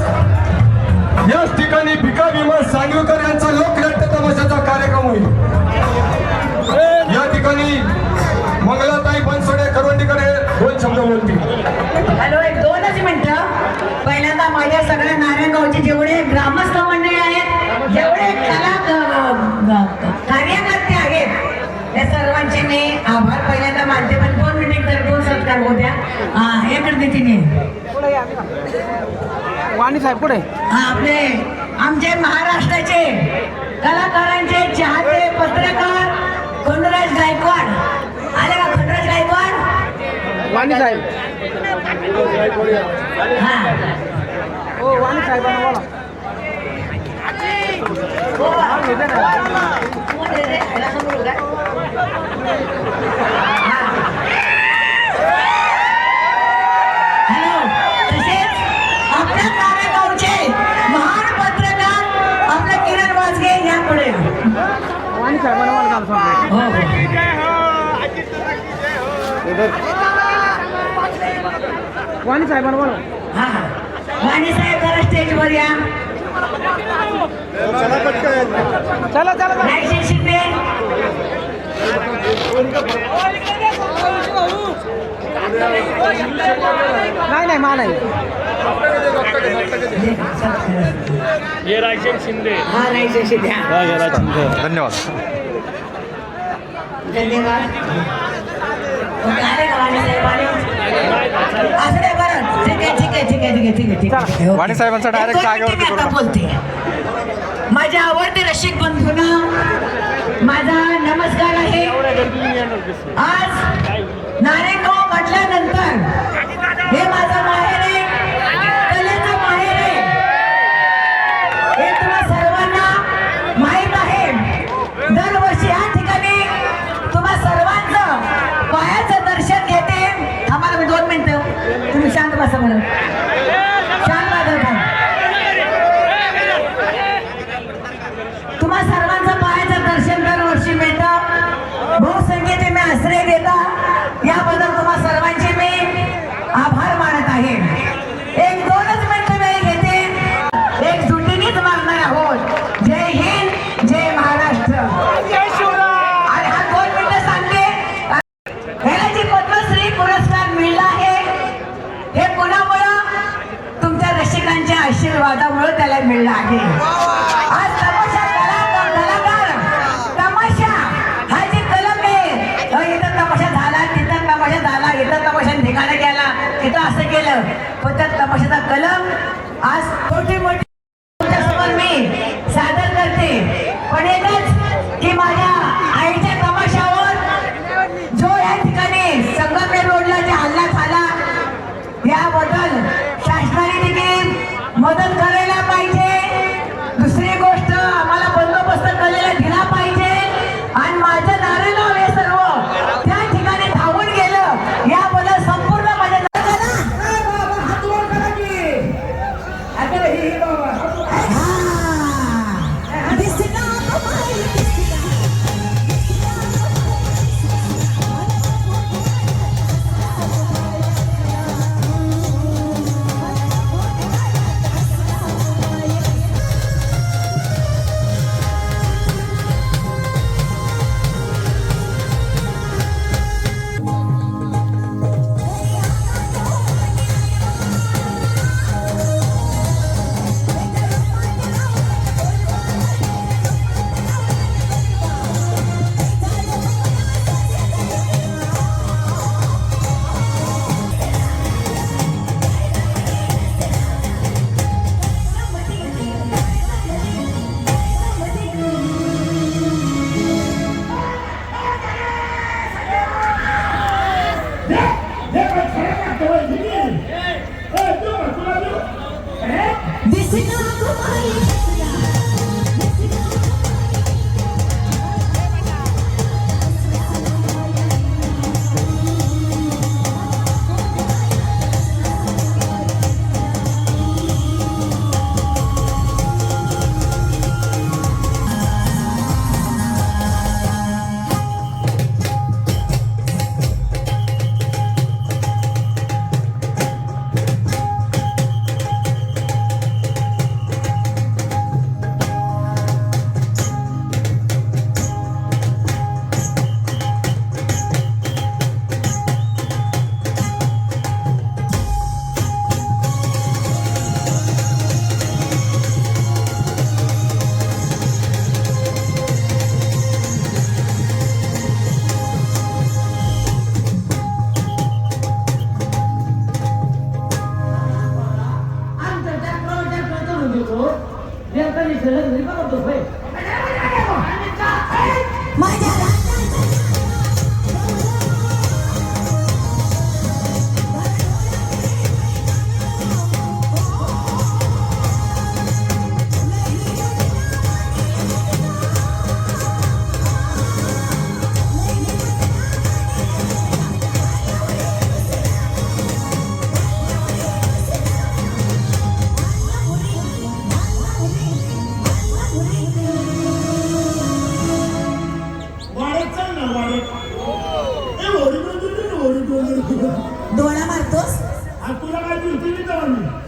याच ठिकाणी भिका विमल सांगवीकर यांचा लोकनाट्य तमाशाचा कार्यक्रम होईल. या ठिकाणी मंगलाताई बनसोडे खरवंडीकर हे 2 शब्द बोलतील. हॅलो, एक 2च मिनिटं. पहिल्यांदा माझ्या सगळ्या नारायणगावचे जेवढे ग्रामस्थ मंडळी आहेत, जेवढे कार्यकर्ते आहेत, त्या सर्वांचे मी आभार पहिल्यांदा मानते. पण 2 मिनिट तर 2 सत्कार होऊ द्या. एकडे तिने वाणी साहेब पुढे. आपले आमचे महाराष्ट्राचे कलाकारांचे चाहते पत्रकार खंडराज गायकवाड आले का? खंडराज गायकवाड, वाणी साहेब. हा हो, वाणी साहेबांना बोला. हॅलो, तसेच आपल्या नारायणगावचे महान पत्रकार आपले किरण वाजगे या पुढे. वाणी साहेबांना बोला. वाणी साहेबांना बोला. हा, वाणी साहेब जरा स्टेजवर या. चला चला. रायशे शिंदे, नाही मा नाही. हे रायचंद शिंदे. हा, रायशे शिंदे. धन्यवाद. धन्यवाद. आले का वाणी साहेब आले? असं नाही बरं. ठीक आहे. वाणी साहेबांचा direct एक दोन जागेवरती मिनिटं मी आता करू. बोलते. माझे आवडते रसिक बंधूंना माझा नमस्कार आहे. आज नारायणगाव म्हटल्यानंतर हे माझं माहेर आहे, कलेचं माहेर आहे. हे तुम्हा सर्वांना माहीत आहे. दरवर्षी या ठिकाणी तुम्हा सर्वांचं पायाचं दर्शन घेते. आम्हाला मी 2 मिनिटं तुम्ही शांत बसा म्हणून. शांत बसा. तुम्हा सर्वांचं पायाचं दर्शन दरवर्षी मिळतं. बहुसंख्येने मी आश्रय देता, याबद्दल तुम्हा सर्वांचे मी आभार मानत आहे. 1-2च मिनिटं वेळ घेते. एकजुटीनेच मागणार आहोत. जय हिंद, जय महाराष्ट्र. आणि हा 2 मिनिटं सांगते. ह्याला जी पद्मश्री पुरस्कार मिळाला आहे हे कोणामुळं? तुमच्या रसिकांच्या आशीर्वादामुळे त्याला मिळलं आहे. आज तमाशा कलाकार तमाशा हा जी कलम आहे, इथं तमाशा झाला, तिथं तमाशा झाला, इथं तमाशा ठिकाणं गेला, तिथं असं केलं, पण त्या तमाशाचा कलम आज मोठी मोठी तुमच्यासमोर मी सादर करते. पण एकच की माझ्या आईच्या तमाशावर जो या ठिकाणी संगमेर रोडला जे हल्ला झाला, याबद्दल शासनाने देखील मदत करायला पाहिजे. दुसरी गोष्ट, आम्हाला बंदोबस्त करायला दिला पाहिजे. आणि माझं नारेगाव हे सर्व त्या ठिकाणी धावून गेलं, याबद्दल संपूर्ण माझ्या डोळा मारतोस?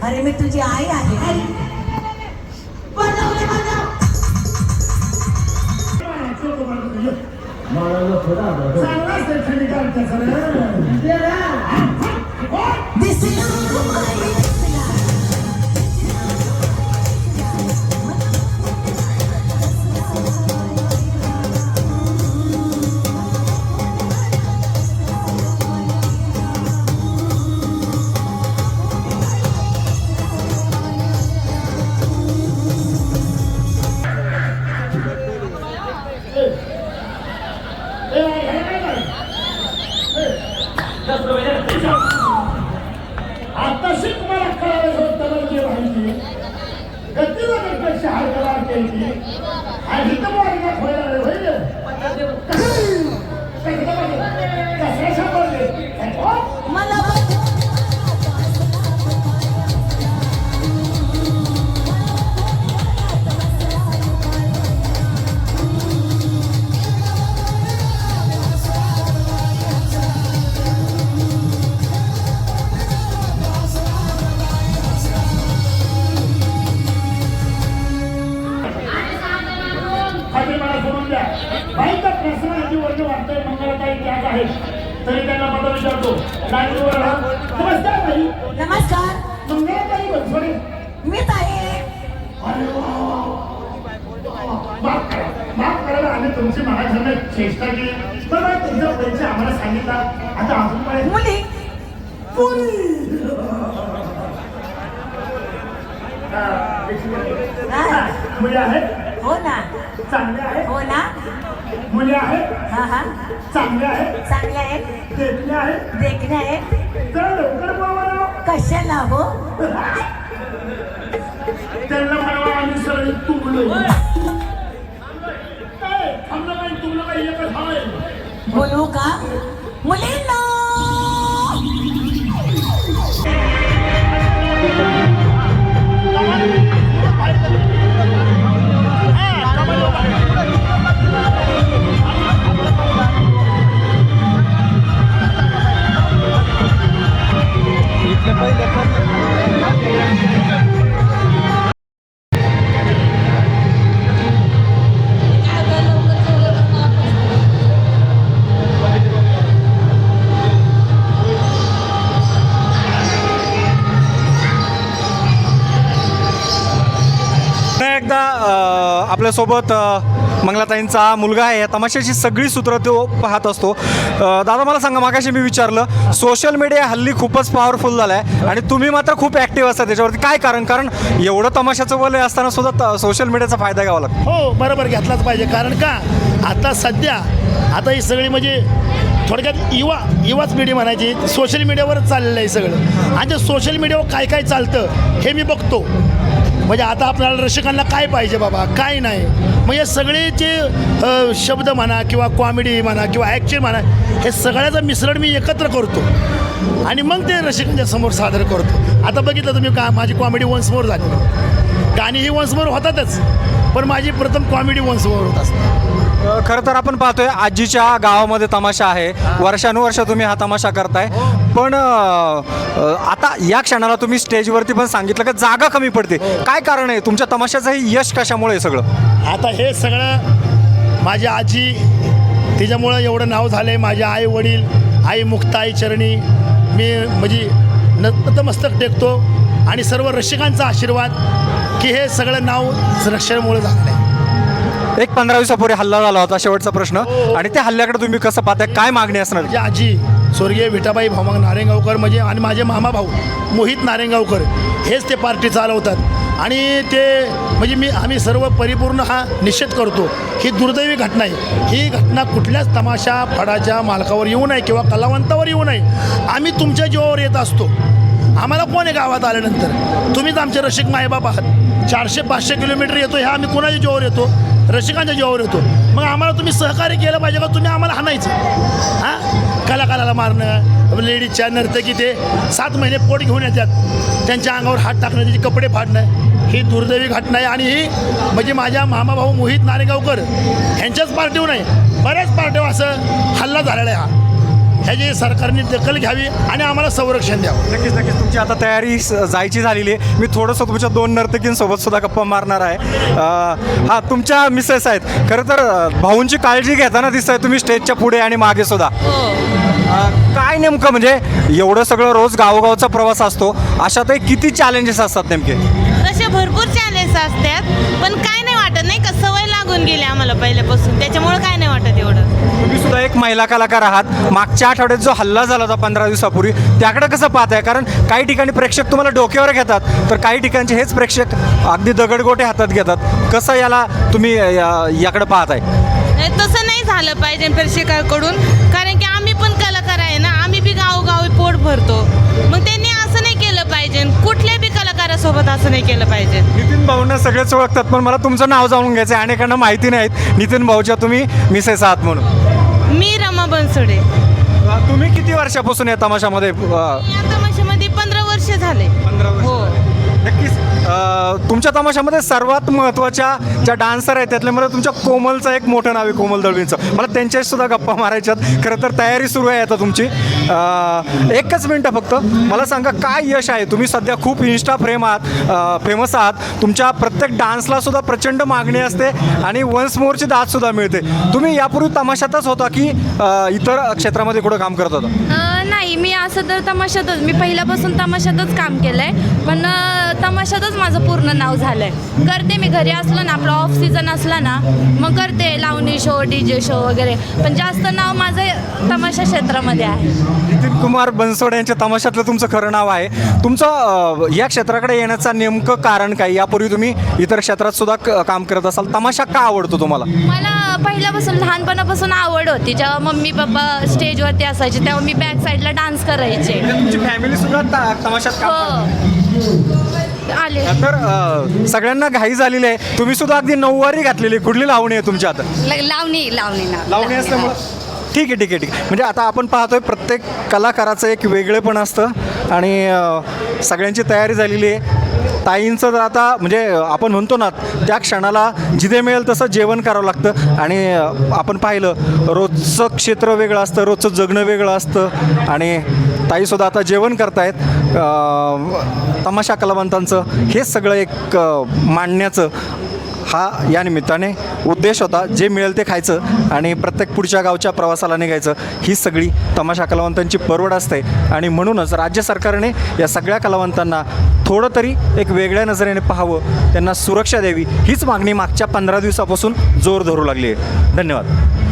अरे मी तुझी आई आहे. आताशी तुम्हाला कळालं होतं जे माहिती गतीला पेक्षा हालचाल केली आणि इथं मार्ग खोयला होईल कसं सापडले मला खाली मला सोडून द्या बाईचा प्रश्न वर्ण वाटतंय मंगळताई त्याग आहे तरी त्यांना पद विचारतो नमस्कार ताई. नमस्कार, मंगळताई बनसोडे. मीच आहे. अरे वा. माफ करायला आम्ही तुमची महाजन चेष्टा केली बरं तुमचा परिचय आम्हाला सांगितला आता अजून पर्यंत मुली मुली आहेत हो ना, चांगले आहेत हो ना, मुली आहेत हा हा, चांगले आहेत चांगले आहेत, देखणे आहेत देखणे आहेत. तर लवकर बोलावं. कशाला हो? त्यांना म्हणावं आम्ही सगळे तुमलो थांबलं काही तुमलं काही एकच हवंय बोलू का? मुलींनो पुन्हा एकदा आपल्यासोबत मंगलाताईंचा मुलगा आहे. या तमाशाची सगळी सूत्र तो पाहत असतो. दादा मला सांगा, मागाशी मी विचारलं सोशल मीडिया हल्ली खूपच पॉवरफुल झाला आहे आणि तुम्ही मात्र खूप ॲक्टिव्ह असता त्याच्यावरती. काय कारण एवढं तमाशाचं वलय असताना सुद्धा सोशल मीडियाचा फायदा घ्यावा लागतो. हो बरोबर घेतलाच पाहिजे. कारण का आता सध्या ही सगळी म्हणजे थोडक्यात युवाच पिढी म्हणायची सोशल मीडियावरच चाललेलं आहे सगळं. आणि ते सोशल मीडियावर काय काय चालतं हे मी बघतो. म्हणजे आता आपल्याला रसिकांना काय पाहिजे बाबा काय नाही, मग हे सगळे जे शब्द म्हणा किंवा कॉमेडी म्हणा किंवा ॲक्शन म्हणा हे सगळ्याचं मिश्रण मी एकत्र करतो आणि मग ते रसिकांच्या समोर सादर करतो. आता बघितलं तुम्ही का माझी कॉमेडी वन्स मोर झाली, गाणी ही वन्स मोर होतातच पण माझी प्रथम कॉमेडी वन्स मोर होत असते. खरं तर आपण पाहतोय आजीच्या गावामध्ये तमाशा आहे, वर्षानुवर्ष तुम्ही हा तमाशा करताय. पण आता या क्षणाला तुम्ही स्टेजवरती पण सांगितलं की जागा कमी पडते. काय कारण आहे तुमच्या तमाशाचं हे यश कशामुळे सगळं? आता हे सगळं माझी आजी तिच्यामुळं एवढं नाव झालं आहे. माझे आई वडील आई मुक्ताई चरणी मी म्हणजे नतमस्तक टेकतो आणि सर्व रसिकांचा आशीर्वाद की हे सगळं नाव रक्षणामुळे झालं आहे. एक 15 दिवसापूर्वी हल्ला झाला होता, शेवटचा प्रश्न, आणि त्या हल्ल्याकडे तुम्ही कसं पाहताय? काय मागणी असणार? माझी आजी स्वर्गीय विठाबाई भाऊ नारेंगावकर म्हणजे आणि माझे मामा भाऊ मोहित नारेंगावकर हेच ते पार्टी चालवतात आणि ते म्हणजे आम्ही सर्व परिपूर्ण हा निषेध करतो. ही दुर्दैवी घटना आहे. ही घटना कुठल्याच तमाशा फडाच्या मालकावर येऊ नये किंवा कलावंतावर येऊ नये. आम्ही तुमच्या जीवावर येत असतो. आम्हाला कोण आहे गावात आल्यानंतर? तुम्हीच आमचे रसिक मायबाप आहात. 400-500 किलोमीटर येतो ह्या आम्ही कोणाच्या जीवावर येतो? रसिकांच्या जीवावर येतो. मग आम्हाला तुम्ही सहकार्य केलं पाहिजे का तुम्ही आम्हाला हाणायचं? हां, कलाकाराला मारणं, लेडीजच्या नर्तकी ते 7 महिने पोट घेऊन येतात, त्यांच्या अंगावर हात टाकणं, त्याचे कपडे फाडणं ही दुर्दैवी घटना आहे. आणि ही म्हणजे माझ्या मामाभाऊ मोहित नारेगावकर ह्यांच्याच पार्टीवर नाही बऱ्याच पार्टीवर असं हल्ला झालेला आहे. हा ह्याची सरकारने दखल घ्यावी आणि आम्हाला संरक्षण द्यावं. नक्कीच तुमची आता तयारी जायची झालेली आहे. मी थोडंसं तुमच्या 2 नर्तकींसोबत सुद्धा गप्पा मारणार आहे. हा तुमच्या मिसेस आहेत. खरं तर भाऊंची काळजी घेताना दिसतंय तुम्ही स्टेजच्या पुढे आणि मागे सुद्धा. काय नेमकं म्हणजे एवढं सगळं रोज गावोगावचा प्रवास असतो, अशातही किती चॅलेंजेस असतात नेमके? तसे भरपूर चॅलेंज असतात पण काय नाही वाटत, नाही का सवय लागून गेली आम्हाला पहिल्यापासून, त्याच्यामुळे काय नाही वाटत एवढं. तुम्ही सुद्धा एक महिला कलाकार आहात. मागच्या आठवड्यात जो हल्ला झाला होता 15 दिवसापूर्वी त्याकडे कसं पाहताय? कारण काही ठिकाणी प्रेक्षक तुम्हाला डोक्यावर घेतात तर काही ठिकाणचे हेच प्रेक्षक अगदी दगडगोटे हातात घेतात. कसं याला तुम्ही याकडे पाहताय? तसं नाही झालं पाहिजे प्रेक्षकाकडून, कारण की आम्ही पण कलाकार आहे ना, आम्ही बी गावोगावी नाही केलं पाहिजे. नितीन भाऊंना सगळेच ओळखतात, पण मला तुमचं नाव जाणून घ्यायचं आहे. अनेकांना माहिती नाहीत नितीन भाऊच्या तुम्ही मिसेस आहात म्हणून. मी रमा बनसोडे. तुम्ही किती वर्षापासून या तमाशामध्ये या तमाशामध्ये 15 वर्ष झाले. 15 वर्ष हो. नक्कीच. तुमच्या तमाशामध्ये सर्वात महत्त्वाच्या ज्या डान्सर आहेत त्यातल्यामध्ये तुमच्या कोमलचं एक मोठं नाव आहे, कोमल दळवींचं. मला त्यांच्याशी सुद्धा गप्पा मारायच्यात. खरं तर तयारी सुरू आहे आता तुमची. एकच मिनटं फक्त मला सांगा, काय यश आहे? तुम्ही सध्या खूप इन्स्टा फेमस आहात. तुमच्या प्रत्येक डान्सला सुद्धा प्रचंड मागणी असते आणि वन्स मोरची दाद सुद्धा मिळते. तुम्ही यापूर्वी तमाशातच होता की इतर क्षेत्रामध्ये कुठं काम करत होता? नाही, मी असं तर तमाशातच, मी पहिल्यापासून तमाशातच काम केलं आहे. पण तमाशातच माझं पूर्ण नाव झालं आहे. करते मी घरी असलं ना, आपलं ऑफ सीझन असला ना मग करते लावणी शो, DJ शो वगैरे. पण जास्त नाव माझं तमाशा क्षेत्रामध्ये आहे. नितीन कुमार बनसोडे यांच्या तमाशातलं तुमचं खरं नाव आहे. तुमचं या क्षेत्राकडे येण्याचं नेमकं कारण काय? यापूर्वी तुम्ही इतर क्षेत्रात सुद्धा काम करत असाल. तमाशा का आवडतो तुम्हाला? मला पहिल्यापासून लहानपणापासून आवड होती. जेव्हा मम्मी पप्पा स्टेजवरती असायचे तेव्हा मी बॅक साईडला डान्स करायचे. तुमची फॅमिली सुद्धा तमाशात काम आले. तर सगळ्यांना घाई झालेली आहे. तुम्ही सुद्धा अगदी नऊवारी घातलेली. कुठली लावणी आहे तुमच्या आता? लावणी असल्यामुळं ठीक आहे. म्हणजे आता आपण पाहतोय प्रत्येक कलाकाराचं एक वेगळेपण असतं आणि सगळ्यांची तयारी झालेली आहे. ताईंचं तर आता म्हणजे आपण म्हणतो ना, त्या क्षणाला जिथे मिळेल तसं जेवण करावं लागतं. आणि आपण पाहिलं रोजचं क्षेत्र वेगळं असतं, रोजचं जगणं वेगळं असतं आणि ताईसुद्धा आता जेवण करतायत. तमाशा कलावंतांचं हे सगळं एक मांडण्याचं हा या निमित्ताने उद्देश होता. जे मिळेल ते खायचं आणि प्रत्येक पुढच्या गावच्या प्रवासाला निघायचं. ही सगळी तमाशा कलावंतांची परवड असते आणि म्हणूनच राज्य सरकारने या सगळ्या कलावंतांना थोडं तरी एक वेगळ्या नजरेने पाहावं, त्यांना सुरक्षा द्यावी, हीच मागणी मागच्या 15 दिवसापासून जोर धरू लागली आहे. धन्यवाद.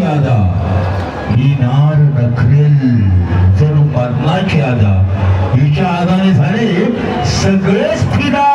आदा ही नार नखरेल जणू मरणाची आदा हिच्या आदाने झाले सगळेच फिदा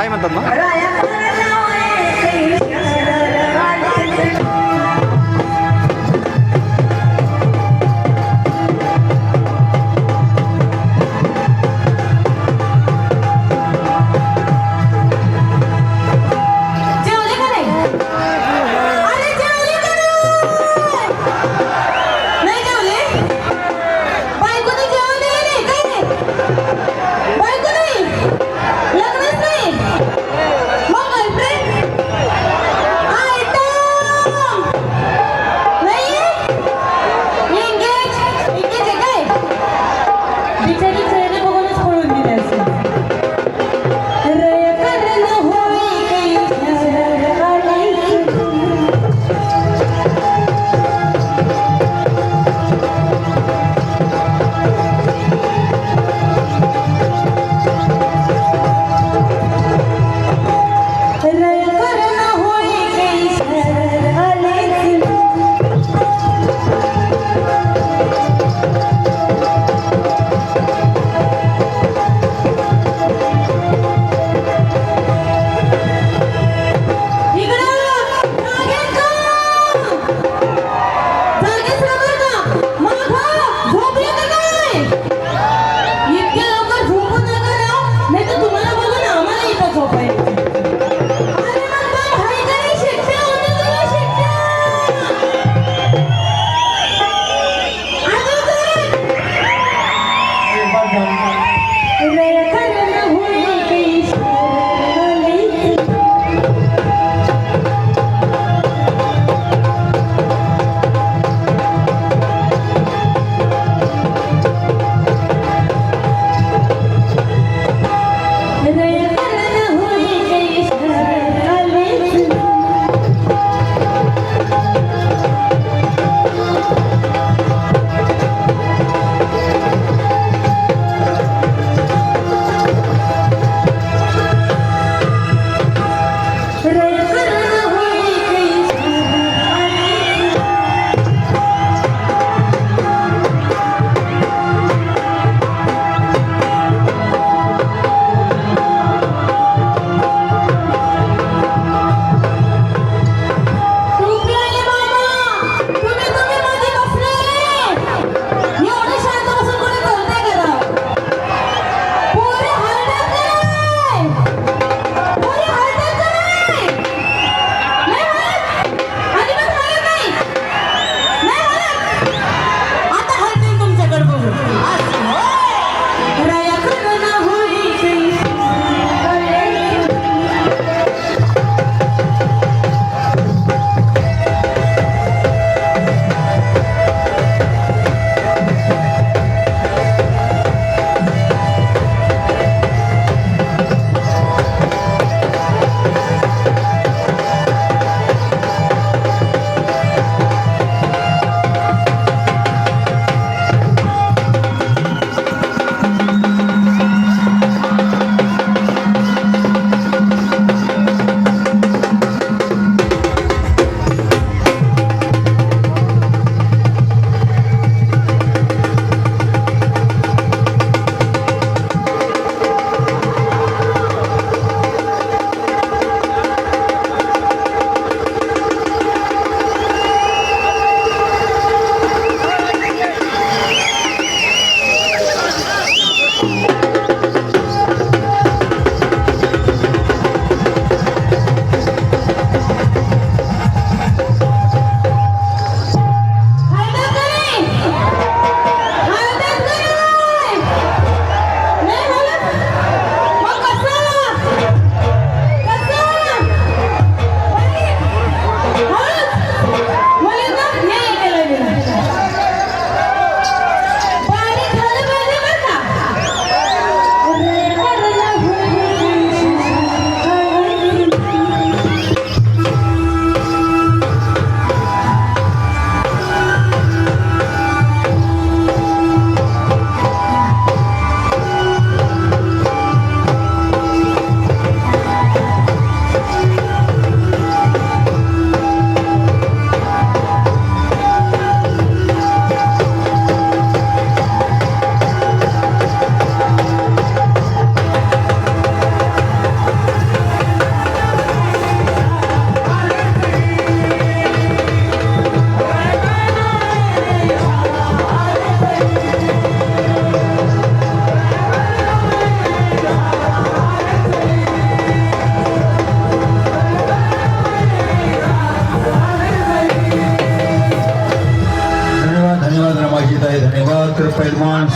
ताई म्हणतात ना. जेवले का नाही? अरे जेवले का नाही जेवले? बायकोने जेवण दिलं नाही काय नाही? बायको नाही? लग्नच नाही?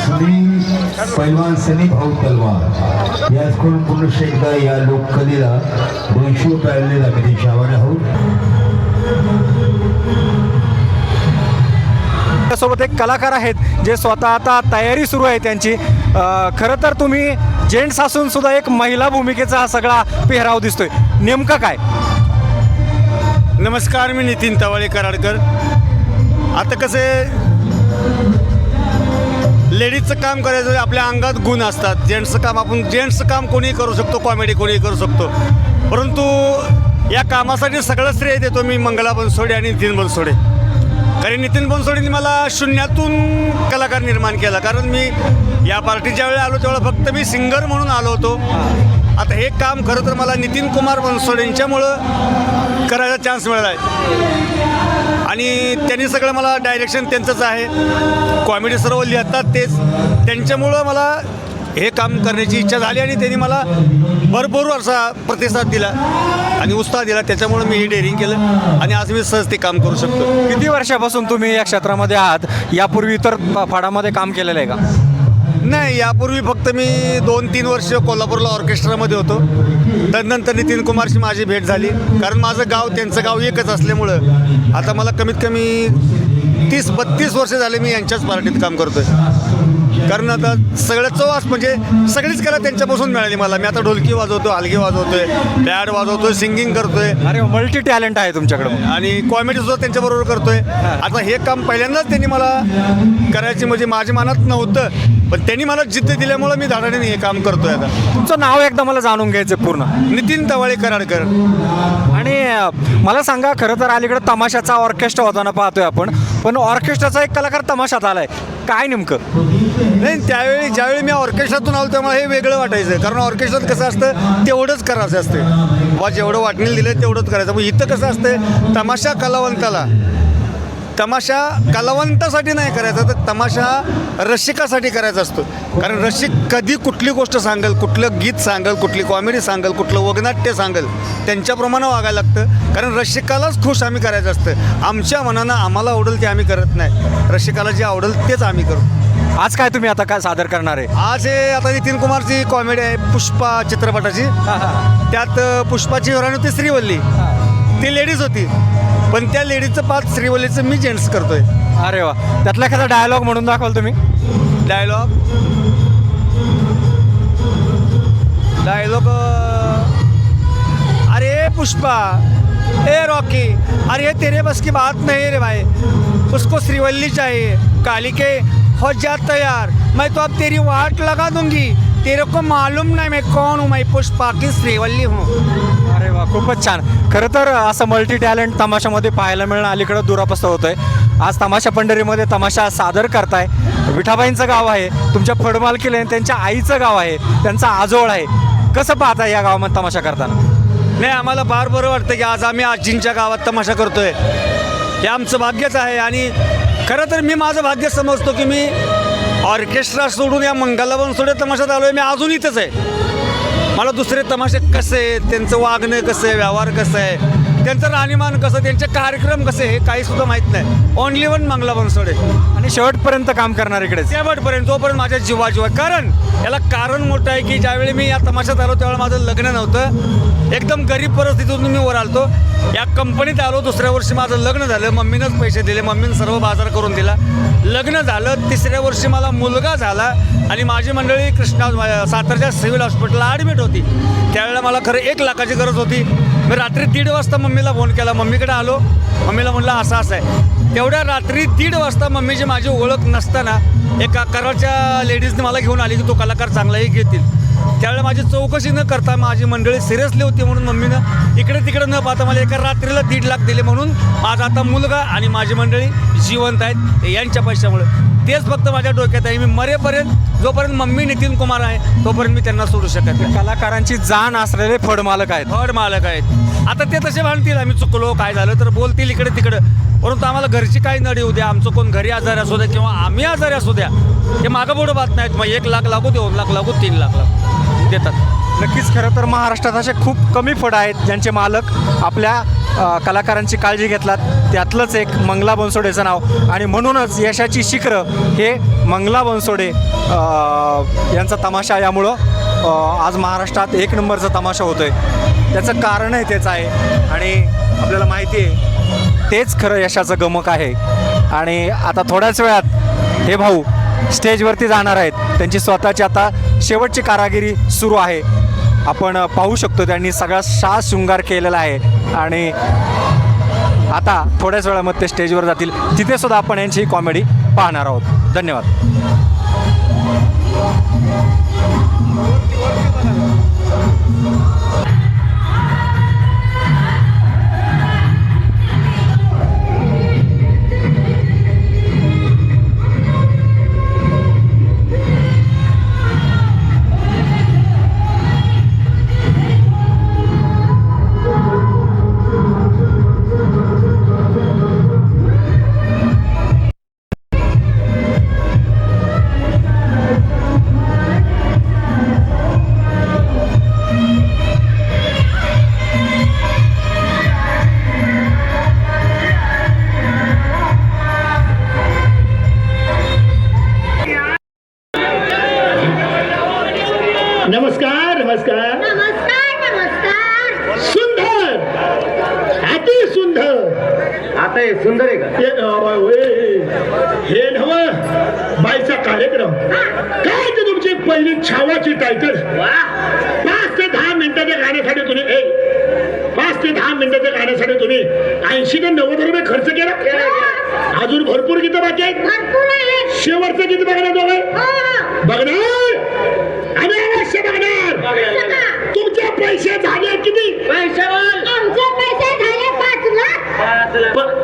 सुनील पैलवान सनी भाऊ तलवार याचकडून पुनश्च एकदा या लोककलेला 200 रुपये आम्ही त्यांच्या आभारी आहोत. त्यासोबत एक कलाकार आहेत जे स्वतः आता तयारी सुरू आहे त्यांची. खरं तर तुम्ही जेंट्स असून सुद्धा एक महिला भूमिकेचा हा सगळा पेहराव दिसतोय, नेमकं काय? नमस्कार, मी नितीन तवाळे कराडकर. आता कसं आहे, लेडीजचं काम करायचं आपल्या अंगात गुण असतात. जेंट्सचं काम कोणीही करू शकतो, कॉमेडी कोणीही करू शकतो, परंतु या कामासाठी सगळं श्रेय देतो मी मंगला बनसोडे आणि नितीन बनसोडे. कारण नितीन बनसोडेंनी मला शून्यातून कलाकार निर्माण केला. कारण मी या पार्टीच्या वेळेला आलो त्यावेळेला फक्त मी सिंगर म्हणून आलो होतो. आता हे काम खरं तर मला नितीन कुमार बनसोडेंच्यामुळं करायचा चान्स मिळाला आहे. आणि त्यांनी सगळं मला डायरेक्शन त्यांचंच आहे, कॉमेडी सर्व लिहितात तेच. त्यांच्यामुळं मला हे काम करण्याची इच्छा झाली आणि त्यांनी मला भरपूर असा प्रतिसाद दिला आणि उत्साह दिला. त्याच्यामुळे मी हे डेअरिंग केलं आणि आज मी सहज ते काम करू शकतो. किती वर्षापासून तुम्ही या क्षेत्रामध्ये आहात? यापूर्वी इतर फाडामध्ये काम केलेलं आहे का? नाही, यापूर्वी फक्त मी 2-3 वर्ष कोल्हापूरला ऑर्केस्ट्रामध्ये होतो. त्यानंतर नितीन कुमारशी माझी भेट झाली. कारण माझं गाव त्यांचं गाव एकच असल्यामुळं आता मला कमीत कमी 30-32 वर्ष झाले मी यांच्याच पार्टीत काम करतो आहे. कारण आता सगळं चौवास म्हणजे सगळीच कला त्यांच्यापासून मिळाली मला. मी आता ढोलकी वाजवतो, हलगी वाजवतोय, बॅड वाजवतोय, सिंगिंग करतोय. अरे, मल्टी टॅलेंट आहे तुमच्याकडे. आणि कॉमेडी सुद्धा त्यांच्याबरोबर करतोय. आता हे काम पहिल्यांदाच त्यांनी मला करायची म्हणजे माझ्या मनात नव्हतं, पण त्यांनी मला जिद्द दिल्यामुळं मी धाडाने हे काम करतोय. आता तुमचं नाव एकदा मला जाणून घ्यायचं पूर्ण. नितीन तवाळे कराडकर. आणि मला सांगा, खरं तर अलीकडे तमाशाचा ऑर्केस्ट्रा होताना पाहतोय आपण, पण ऑर्केस्ट्राचा एक कलाकार तमाशात आलाय, काय नेमकं? नाही, ज्यावेळी मी ऑर्केस्ट्रातून आलो त्यामुळे हे वेगळं वाटायचं. कारण ऑर्केस्ट्रात कसं असतं तेवढंच करायचं असतं, वा जेवढं वाटणीला दिलं तेवढंच करायचं. पण इथं कसं असतं, तमाशा कलावंतासाठी नाही करायचा, तर तमाशा रसिकासाठी करायचा असतो. कारण रसिक कधी कुठली गोष्ट सांगेल, कुठलं गीत सांगेल, कुठली कॉमेडी सांगेल, कुठलं वगनाट्य सांगेल, त्यांच्याप्रमाणे वागायला लागतं. कारण रसिकालाच खुश आम्ही करायचं असतं. आमच्या मनानं आम्हाला आवडेल ते आम्ही करत नाही, रसिकाला जे आवडेल तेच आम्ही करू. आज काय तुम्ही आता काय सादर करणार आहे? आज हे आता नितीन कुमारची कॉमेडी आहे, पुष्पा चित्रपटाची. त्यात पुष्पाची हिरोईन होती श्रीवल्ली, ती लेडीज होती, पण त्या लेडीजचं पाच श्रीवल्लीचं मी जेंट्स करतोय. अरे वा, त्यातला एखादा डायलॉग म्हणून दाखवाल तुम्ही? डायलॉग अरे पुष्पा, ए रॉकी, अरे तेरे बस की बात नहीं रे भाई, उसको श्रीवल्ली चाहिए. काली के हो जा तैयार, मैं तो अब तेरी वाट लगा दूंगी, तेरे को मालूम नहीं मैं कौन हूँ, मैं पुष्पा की श्रीवल्ली हूँ. अरे वा, खूपच छान. खरं तर असं मल्टी टॅलेंट तमाशामध्ये पाहायला मिळणं अलीकडं दुरापस्त होतं आहे. आज तमाशा पंढरीमध्ये तमाशा सादर करताय. विठाबाईंचं गाव आहे, तुमच्या फडमालकीला त्यांच्या आईचं गाव आहे, त्यांचा आजोळ आहे. कसं पाहताय या गावामध्ये तमाशा करताना? नाही, आम्हाला फार बरं वाटतं की आज आम्ही आजींच्या गावात तमाशा करतोय. हे आमचं भाग्यच आहे. आणि खरं तर मी माझं भाग्य समजतो की मी ऑर्केस्ट्रा सोडून या मंगला बनसोडे तमाशात आलो आहे. मी अजून इथंच आहे. मला दुसरे तमाशे कसे आहेत, त्यांचं वागणं कसं आहे, व्यवहार कसं आहे, त्यांचं राहणीमान कसं, त्यांचे कार्यक्रम कसे, हे काहीसुद्धा माहीत नाही. Only one Mangala Bansode. आणि शेवटपर्यंत काम करणार इकडेच? शेवटपर्यंत, जोपर्यंत माझ्या जीवाजीवा. कारण याला कारण मोठं आहे की ज्यावेळी मी या तमाशात आलो त्यावेळेला माझं लग्न नव्हतं. एकदम गरीब परिस्थितीतून मी वर आलतो. या कंपनीत आलो, दुसऱ्या वर्षी माझं लग्न झालं. मम्मीनंच पैसे दिले, मम्मीनं सर्व बाजार करून दिला. लग्न झालं, तिसऱ्या वर्षी मला मुलगा झाला आणि माझी मंडळी सातारच्या सिव्हिल हॉस्पिटलला ॲडमिट होती. त्यावेळेला मला खरं 1 लाखाची गरज होती. मी रात्री 1:30 वाजता मम्मीला फोन केला, मम्मीकडे आलो. मम्मीला म्हटलं असं असं आहे. तेवढ्या रात्री 1:30 वाजता मम्मीची माझी ओळख नसताना एका कराडच्या लेडीजने मला घेऊन आली की तो कलाकार चांगलाही घेतील. त्यावेळेला माझी चौकशी न करता माझी मंडळी सिरियसली होती म्हणून मम्मीनं इकडे तिकडे न पाहता मला एका रात्रीला 1.5 लाख दिले. म्हणून माझा आता मुलगा आणि माझी मंडळी जिवंत आहेत यांच्या पैशामुळे. तेच फक्त माझ्या डोक्यात आहे. मी मरेपर्यंत, जोपर्यंत मम्मी नितीन कुमार आहे तोपर्यंत मी त्यांना सोडू शकत नाही. कलाकारांची जाण असलेले फडमालक आहेत. आता ते तसे म्हणतील आम्ही चुकलो, काय झालं तर बोलतील इकडे तिकडे, परंतु आम्हाला घरची काही नडी येऊ द्या, आमचं कोण घरी आजारी असू द्या किंवा आम्ही आजारी असू द्या, हे मागं पुढं बात नाहीत. मग 1 लाख लागू, 2 लाख लागू, 3 लाख लागू देतात. नक्कीच. खरं तर महाराष्ट्रात असे खूप कमी फड आहेत ज्यांचे मालक आपल्या कलाकारांची काळजी घेतलात. त्यातलंच एक मंगला बनसोडेचं नाव आणि म्हणूनच यशाची शिखरं हे मंगला बनसोडे यांचा तमाशा यामुळं आज महाराष्ट्रात एक नंबरचा तमाशा होतो आहे. त्याचं कारणही तेच आहे आणि आपल्याला माहिती आहे तेच खरं यशाचं गमक आहे. आणि आता थोड्याच वेळात हे भाऊ स्टेजवरती जाणार आहेत. त्यांची स्वतःची आता शेवटची कारागिरी सुरू आहे. आपण पाहू शकतो त्यांनी सगळा साज शृंगार केलेला आहे आणि आता थोड्याच वेळामध्ये ते स्टेजवर जातील. तिथे सुद्धा आपण यांची कॉमेडी पाहणार आहोत. धन्यवाद. नमस्कार नमस्कार सुंदर अति सुंदर. आता हे सुंदर आहे का? हे नव बाईचा कार्यक्रम काय ते तुमची पहिली छावाची टायटल 5 ते 10 मिनिटाच्या गाण्यासाठी तुम्ही 5 ते 10 मिनिटाच्या गाण्यासाठी तुम्ही 80 ते 90 रुपये खर्च केला. अजून भरपूर गीतं बाकी आहेत. शेवटचं गीत बघणार आम्ही अवश्य बघणार. तुमचे पैसे झाले किती? आमचे पैसे झाले 5 लाख.